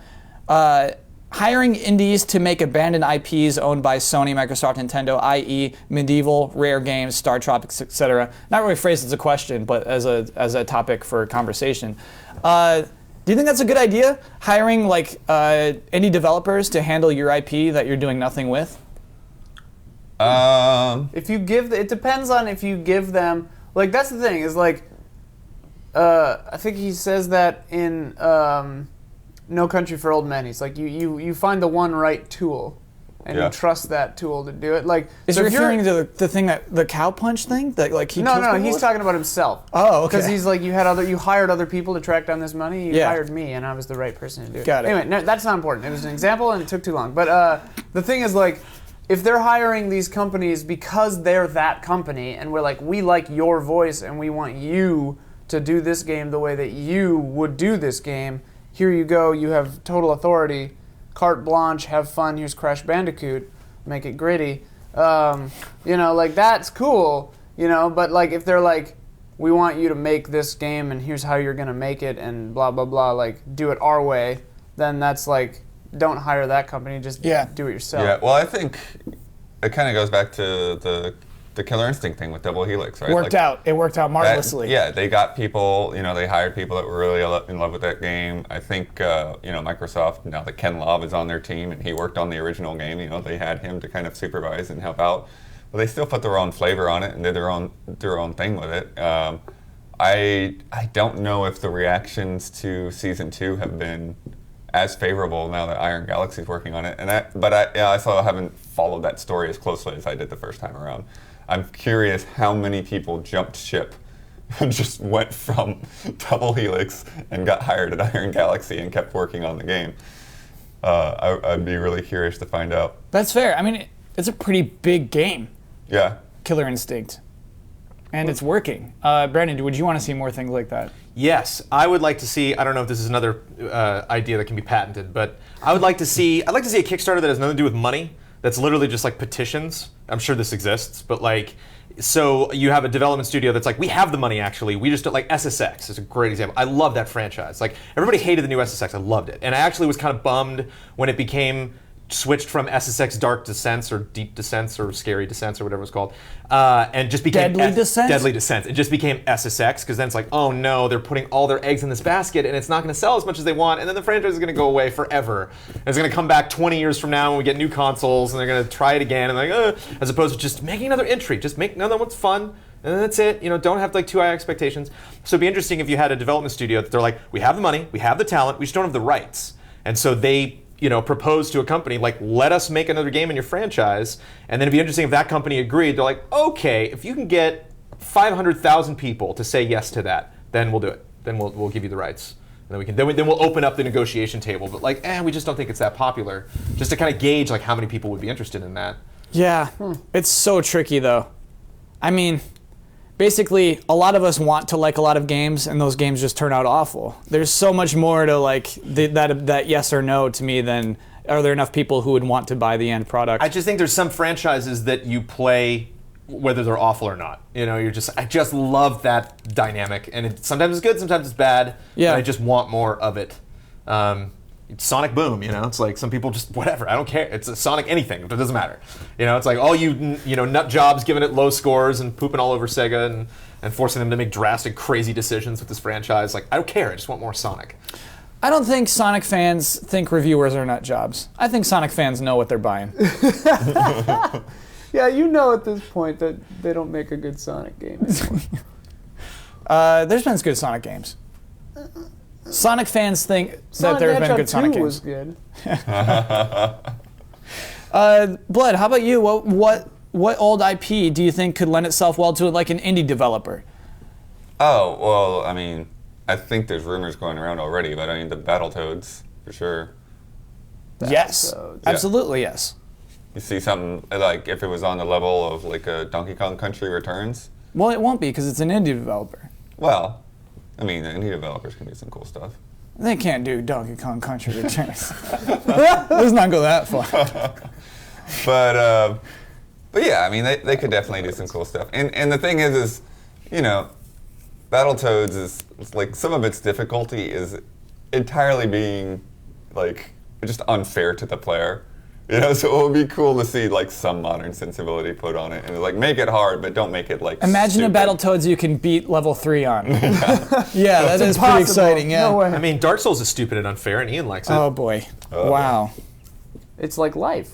Hiring indies to make abandoned IPs owned by Sony, Microsoft, Nintendo, i.e. medieval, rare games, Star Tropics, etc. Not really phrased as a question, but as a topic for conversation. Do you think that's a good idea? Hiring like indie developers to handle your IP that you're doing nothing with? If you give, it depends on if you give them. Like, that's the thing is like, I think he says that in No Country for Old Men. He's like, you find the one right tool, and you trust that tool to do it. Like, Is so he if you're- referring to the thing that the cow punch thing that like he No, kills no, people he's with? talking about himself. Oh, okay. Because he's like, you hired other people to track down this money. You Yeah. hired me, and I was the right person to do it. Got it. Anyway, no, that's not important. It was an example, and it took too long. But the thing is, like, if they're hiring these companies because they're that company, and we're like, we like your voice, and we want you to do this game the way that you would do this game. Here you go. You have total authority, carte blanche. Have fun. Here's Crash Bandicoot. Make it gritty. You know, like, that's cool. You know, but like, if they're like, we want you to make this game, and here's how you're gonna make it, and blah blah blah, like, do it our way, then that's like, don't hire that company. Just do it yourself. Yeah, well, I think it kind of goes back to the Killer Instinct thing with Double Helix, right? It worked out marvelously. They got people, you know, they hired people that were really in love with that game. I think, you know, Microsoft, now that Ken Love is on their team and he worked on the original game, you know, they had him to kind of supervise and help out. But they still put their own flavor on it and did their own thing with it. I don't know if the reactions to Season 2 have been as favorable now that Iron Galaxy's working on it. But I still haven't followed that story as closely as I did the first time around. I'm curious how many people jumped ship and just went from Double Helix and got hired at Iron Galaxy and kept working on the game. I'd be really curious to find out. That's fair. I mean, it's a pretty big game, Yeah. Killer Instinct, and it's working. Brandon, would you want to see more things like that? Yes, I would like to see. I don't know if this is another idea that can be patented, but I'd like to see a Kickstarter that has nothing to do with money. That's literally just like petitions. I'm sure this exists, but like, so you have a development studio that's like, we have the money actually. We just don't, like SSX is a great example. I love that franchise. Like, everybody hated the new SSX. I loved it, and I actually was kind of bummed when it became switched from SSX Dark Descents or Deep Descents or Scary Descents or whatever it's called, and just became Deadly Descent? Deadly Descent. It just became SSX because then it's like, oh no, they're putting all their eggs in this basket and it's not going to sell as much as they want, and then the franchise is going to go away forever. And it's going to come back 20 years from now when we get new consoles and they're going to try it again and like, as opposed to just making another entry, just make another one's fun. And that's it. You know, don't have like too high expectations. So it'd be interesting if you had a development studio that they're like, we have the money, we have the talent, we just don't have the rights. And so they, you know, propose to a company like, let us make another game in your franchise. And then it'd be interesting if that company agreed. They're like, okay, if you can get 500,000 people to say yes to that, then we'll do it. Then we'll give you the rights. And then we'll open up the negotiation table. But like, we just don't think it's that popular. Just to kind of gauge like how many people would be interested in that. Yeah, it's so tricky though. I mean, basically, a lot of us want to like a lot of games, and those games just turn out awful. There's so much more to like that yes or no to me than are there enough people who would want to buy the end product. I just think there's some franchises that you play whether they're awful or not. You know, I just love that dynamic, and sometimes it's good, sometimes it's bad. Yeah. And I just want more of it. Sonic Boom, you know, it's like some people just whatever. I don't care. It's a Sonic anything. It doesn't matter. You know, it's like all you know nut jobs giving it low scores and pooping all over Sega and forcing them to make drastic, crazy decisions with this franchise. Like I don't care. I just want more Sonic. I don't think Sonic fans think reviewers are nut jobs. I think Sonic fans know what they're buying. Yeah, you know at this point that they don't make a good Sonic game anymore. There's been good Sonic games. Sonic fans think that Sonic there have been Hedgehog good Sonic 2 games. was good. Blood, how about you? What old IP do you think could lend itself well to like an indie developer? Oh, well, I mean, I think there's rumors going around already, but I mean, the Battletoads, for sure. Yes, Battletoads. absolutely yes. You see something, like, if it was on the level of, like, a Donkey Kong Country Returns? Well, it won't be because it's an indie developer. Well, I mean, indie developers can do some cool stuff. They can't do Donkey Kong Country Returns. Let's not go that far. But yeah, I mean, they could definitely do some cool stuff. And the thing is, you know, Battletoads is, like, some of its difficulty is entirely being, like, just unfair to the player. You know, so it would be cool to see, like, some modern sensibility put on it. And, like, make it hard, but don't make it, like, Imagine stupid. a Battletoads you can beat level 3 on. Yeah, that is pretty Impossible. exciting, yeah. No way. I mean, Dark Souls is stupid and unfair, and Ian likes it. Oh, boy. Wow. It's like life.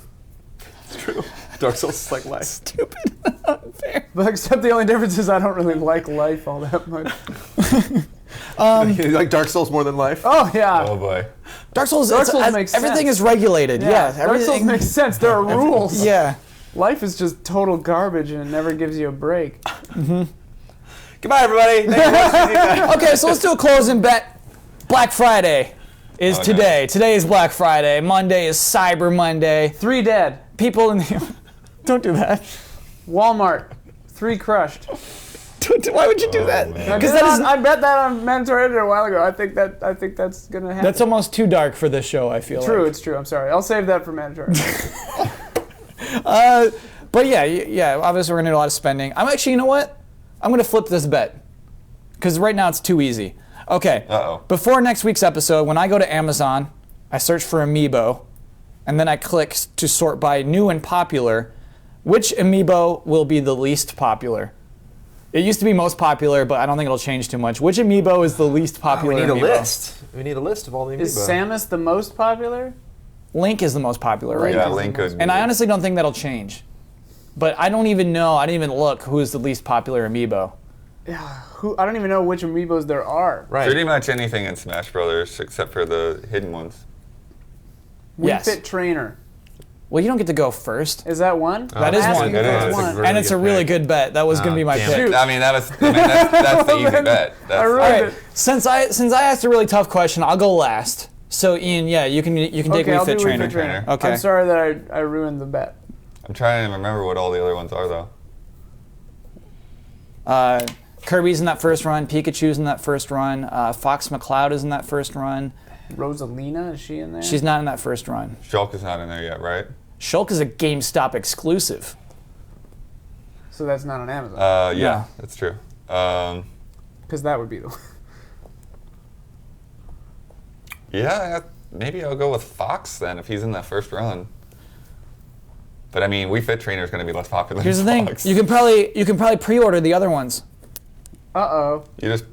It's true. Dark Souls is like life. Stupid. Unfair. But except the only difference is I don't really like life all that much. You like Dark Souls more than life? Oh, yeah. Oh, boy. Dark Souls makes everything sense. is regulated. Yeah, Dark Souls everything makes sense. There are rules. Yeah. Life is just total garbage and it never gives you a break. Goodbye, everybody. Thank you for watching. Okay, so let's do a closing bet. Black Friday is Oh, today. no. Today is Black Friday. Monday is Cyber Monday. 3 dead. People in the don't do that. Walmart. 3 crushed. Why would you do that? man. Because that is I bet that on Mandatory Editor a while ago. I think that's gonna happen. that's almost too dark for this show. I feel true. like. It's true. I'm sorry. I'll save that for Mandatory. But yeah. Obviously, we're gonna do a lot of spending. I'm actually, you know what? I'm gonna flip this bet because right now it's too easy. Okay. Uh-oh. Before next week's episode, when I go to Amazon, I search for Amiibo, and then I click to sort by new and popular. Which Amiibo will be the least popular? It used to be most popular, but I don't think it'll change too much. Which Amiibo is the least popular We need a Amiibo? list. We need a list of all the amiibo. Is Samus the most popular? Link is the most popular right Yeah, now. Link could. And I honestly don't think that'll change. But I don't even know, I didn't even look who's the least popular Amiibo. I don't even know which Amiibos there are. Right. Pretty much anything in Smash Brothers except for the hidden ones. Wii Yes. Fit Trainer. Well, you don't get to go first. Is that one? That is I'm one. asking It if it's is. one. It's And it's a really good bet. That was going to be my damn pick. it. I mean, that's the easy bet. I That's, ruined All right, it. since I asked a really tough question, I'll go last. So Ian, yeah, you can take Okay, Wii I'll Fit do Wii Trainer. Fit Trainer. Okay. I'm sorry that I ruined the bet. I'm trying to remember what all the other ones are, though. Kirby's in that first run. Pikachu's in that first run. Fox McCloud is in that first run. Rosalina, is she in there? She's not in that first run. Shulk is not in there yet, right? Shulk is a GameStop exclusive. So that's not on Amazon. Yeah, Yeah. that's true. Because that would be the one. Yeah, maybe I'll go with Fox then if he's in that first run. But I mean, Wii Fit Trainer is going to be less popular. Here's the than thing: Fox. you can probably pre-order the other ones. Uh-oh. You just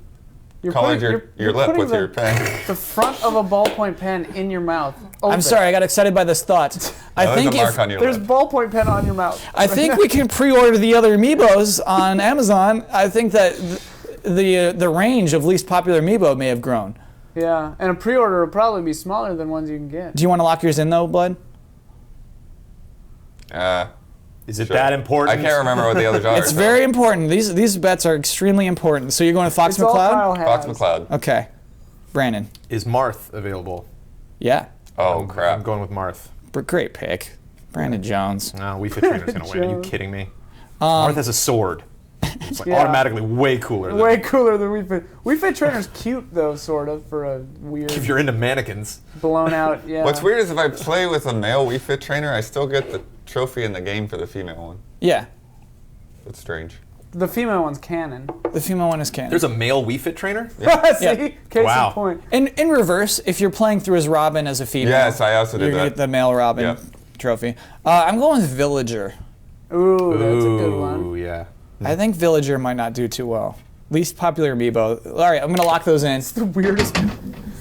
You're colored putting- your you're lip putting with your pen. The front of a ballpoint pen in your mouth. I'm Open. sorry, I got excited by this thought. I There's think a mark if on your There's lip. ballpoint pen on your mouth. I think we can pre-order the other Amiibos on Amazon. I think that the range of least popular Amiibo may have grown. Yeah, and a pre-order will probably be smaller than ones you can get. Do you want to lock yours in though, Blood? Is it Sure. that important? I can't remember what the others are. It's very important. These bets are extremely important. So you're going to Fox It's all McCloud? Kyle has. Fox McCloud. Okay. Brandon. Is Marth available? Yeah. Oh, I'm crap. going with Marth. Great pick. Brandon Jones. No, Wii Fit Trainer's going to win. Are you Jones. kidding me? Marth has a sword. It's like Yeah. automatically way cooler than Way cooler than Wii Fit. Wii Fit Trainer's cute though, sort of, for a weird, if you're into mannequins. blown out. Yeah. What's weird is if I play with a male Wii Fit Trainer, I still get the trophy in the game for the female one. Yeah. It's strange. The female one's canon. The female one is canon. There's a male Wii Fit trainer? See? Yeah. Case Wow. in point. In reverse, if you're playing through as Robin as a female, Yes, I also did you're gonna that. get the male Robin Yeah. trophy. I'm going with Villager. Ooh, that's a good one. Ooh, yeah. I think Villager might not do too well. Least popular amiibo. All right, I'm gonna lock those in. The weirdest.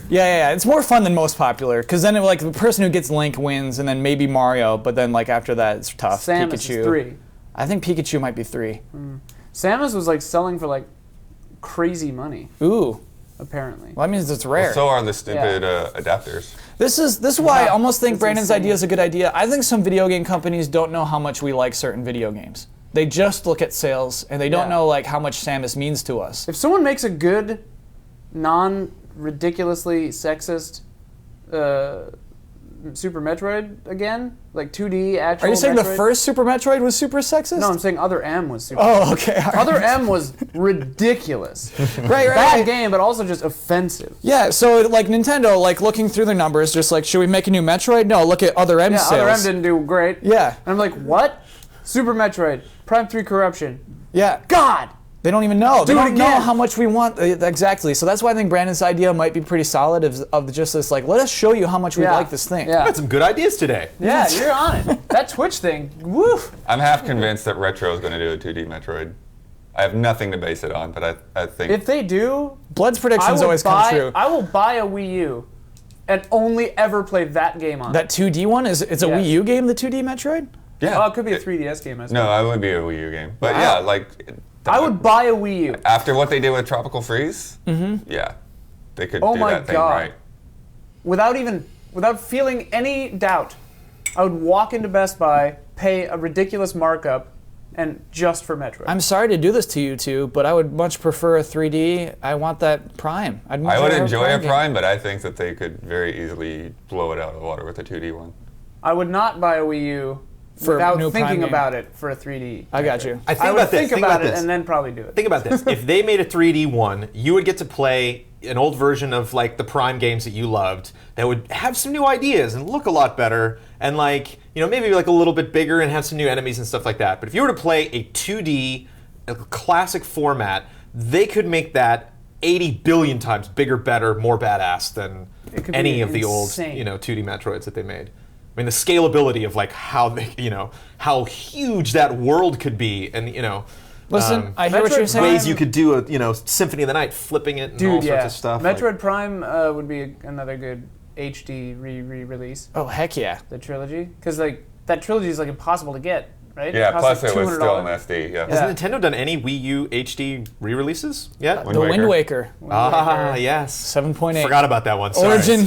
Yeah. It's more fun than most popular, because then like the person who gets Link wins, and then maybe Mario, but then like after that it's tough. Samus Pikachu. is 3. I think Pikachu might be 3. Samus was like selling for like crazy money, Ooh, apparently. well that means it's rare. So are the stupid adapters. This is why I almost think It's Brandon's insane. idea is a good idea. I think some video game companies don't know how much we like certain video games. They just look at sales, and they don't Yeah. know like how much Samus means to us. If someone makes a good, non-ridiculously sexist Super Metroid again, like 2D actual Are you saying the Metroid- first Super Metroid was super sexist? No, I'm saying Other M was super. Oh, okay. all right. Other M was ridiculous. right. Bad game, but also just offensive. Yeah, so like Nintendo, like looking through their numbers, just like, should we make a new Metroid? No, look at Other M Yeah, sales. Other M didn't do great. Yeah, And I'm like, what? Super Metroid, Prime 3 Corruption. yeah. God! They don't even know. They Do it don't know again. how much we want exactly. So that's why I think Brandon's idea might be pretty solid of just this like, let us show you how much we Yeah. like this thing. Yeah. Got some good ideas today. Yeah, you're on it. That Twitch thing, woof. I'm half convinced that Retro is going to do a 2D Metroid. I have nothing to base it on, but I think If they do, Blood's I predictions will always buy. come true. I will buy a Wii U, and only ever play that game on. That 2D one it's a Yeah. Wii U game, the 2D Metroid. yeah. Oh, it could be a 3DS game as well. No, it would be a Wii U game. But Wow. yeah, like I would buy a Wii U. after what they did with Tropical Freeze. Yeah, they could Oh do my that thing God. right. Without feeling any doubt, I would walk into Best Buy, pay a ridiculous markup, and just for Metroid. I'm sorry to do this to you two, but I would much prefer a 3D. I want that Prime. I'd much I would rather have enjoy a game. Prime, but I think that they could very easily blow it out of the water with a 2D one. I would not buy a Wii U For without new Prime thinking game. about it for a 3D. I got you. I think I would about this. think Think about about it this. and then probably do it. Think about this. If they made a 3D one, you would get to play an old version of like the Prime games that you loved that would have some new ideas and look a lot better and like, you know, maybe like a little bit bigger and have some new enemies and stuff like that. But if you were to play a 2D a classic format, they could make that 80 billion times bigger, better, more badass than It could any be of the old, insane. you know, 2D Metroids that they made. I mean, the scalability of like how they, you know, how huge that world could be, and you know, Listen, I hear what Metroid you're saying. ways you could do a, you know, Symphony of the Night, flipping it and all Dude, sorts yeah. of stuff. Metroid Prime would be another good HD re-release. Oh heck yeah! The trilogy, because like that trilogy is like impossible to get, right? Yeah, costs, plus like, it was still $200. an SD. Yeah. Yeah. Has Nintendo done any Wii U HD re-releases yet? The Wind Waker, Ah, yes. 7.8. Forgot about that one. Sorry. Origin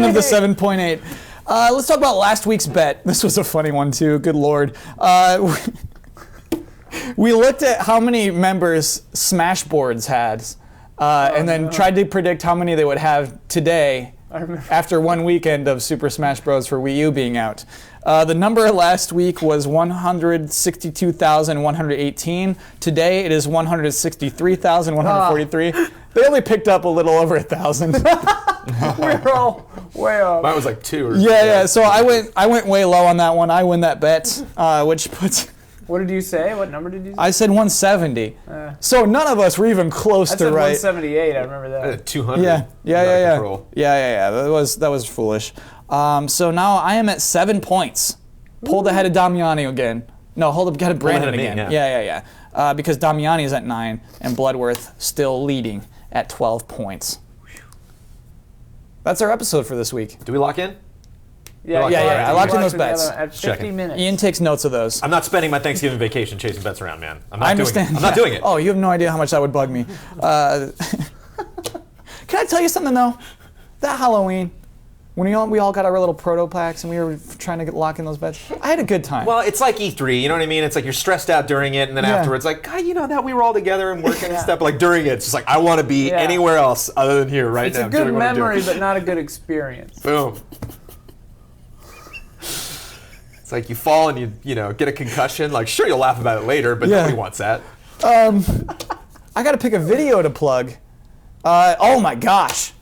of the 7.8. Let's talk about last week's bet. This was a funny one too. Good lord. We looked at how many members Smashboards had, and then tried to predict how many they would have today I remember. after one weekend of Super Smash Bros. For Wii U being out. The number last week was 162,118. Today it is 163,143. They only picked up a little over 1,000. We're all way off. Mine was like 2 or Yeah. So I went way low on that one. I win that bet, which puts. What did you say? What number did you say? I said 170. So none of us were even close I to said right. 178. I remember that. 200. Yeah. Out of control. Yeah. That was foolish. So now I am at 7 points. Pulled ahead of Damiani again. No, hold up, got Brandon ahead of me, again. yeah. Yeah. Because Damiani is at 9 and Bloodworth still leading at 12 points. That's our episode for this week. Do we lock in? Yeah, Yeah, I locked in those together bets. At 50 Checking. minutes. Ian takes notes of those. I'm not spending my Thanksgiving vacation chasing bets around, man. I'm not I doing understand. it. I'm not doing it. Oh, you have no idea how much that would bug me. Can I tell you something though? That Halloween, when we all got our little proto packs and we were trying to lock in those bets, I had a good time. Well, it's like E3, you know what I mean? It's like you're stressed out during it, and then Yeah. afterwards, like, God, you know that we were all together and working and stuff. But like during it, it's just like I want to be Yeah. anywhere else other than here right It's now. a good doing what I'm doing. memory, but not a good experience. Boom. It's like you fall and you know get a concussion. Like sure, you'll laugh about it later, but Yeah. nobody wants that. I got to pick a video to plug. Oh my gosh.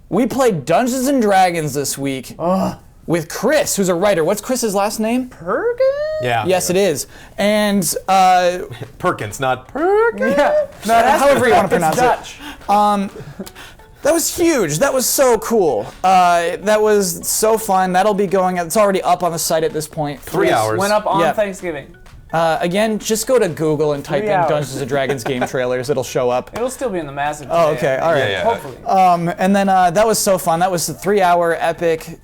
We played Dungeons and Dragons this week. with Chris, who's a writer. What's Chris's last name? Perkins? Yeah. Yes, it is. And Perkins, not Yeah. No, however you want to it's pronounce it. Dutch. That was huge. That was so cool. That was so fun. That'll be going. It's already up on the site at this point. 3 hours. Went up on Yeah. Thanksgiving. Again, just go to Google and type 3 in hours. Dungeons & Dragons game trailers. It'll show up. It'll still be in the massive. Oh, today, okay. All right. Yeah. Hopefully. And then that was so fun. That was a 3-hour epic.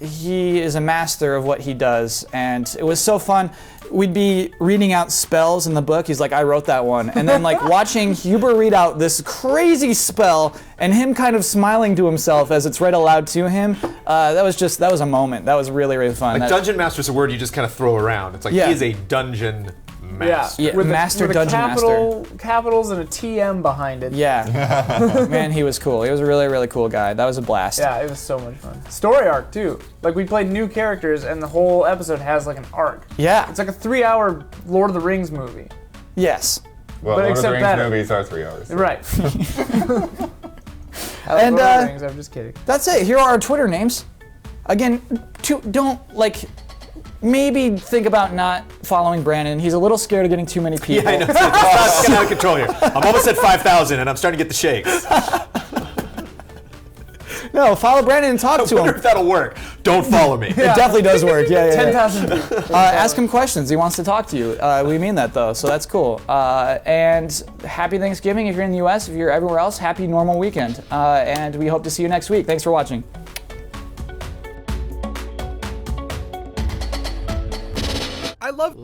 He is a master of what he does, and it was so fun. We'd be reading out spells in the book. He's like, I wrote that one. And then like watching Huber read out this crazy spell and him kind of smiling to himself as it's read aloud to him. That was a moment. That was really, really fun. like dungeon master is a word you just kind of throw around. It's like Yeah. he is a dungeon master. Yeah, with master with dungeon capitals and a TM behind it. Yeah. Man, he was cool. He was a really, really cool guy. That was a blast. Yeah, it was so much fun. Story arc too. Like we played new characters, and the whole episode has like an arc. Yeah. It's like a 3-hour Lord of the Rings movie. Yes. Well, But Lord of the except Rings better. movies are 3 hours. Right. I like And, Lord of the Rings. I'm just kidding. That's it. Here are our Twitter names. Again, don't like. Maybe think about not following Brandon. He's a little scared of getting too many people. Yeah, I know. It's getting out of control here. I'm almost at 5,000 and I'm starting to get the shakes. No, follow Brandon and talk I to wonder him. if that'll work. Don't follow me. It definitely does work. Yeah. 10,000 people. Ask him questions. He wants to talk to you. We mean that though, so that's cool. And happy Thanksgiving if you're in the U.S. If you're everywhere else, happy normal weekend. And we hope to see you next week. Thanks for watching. I love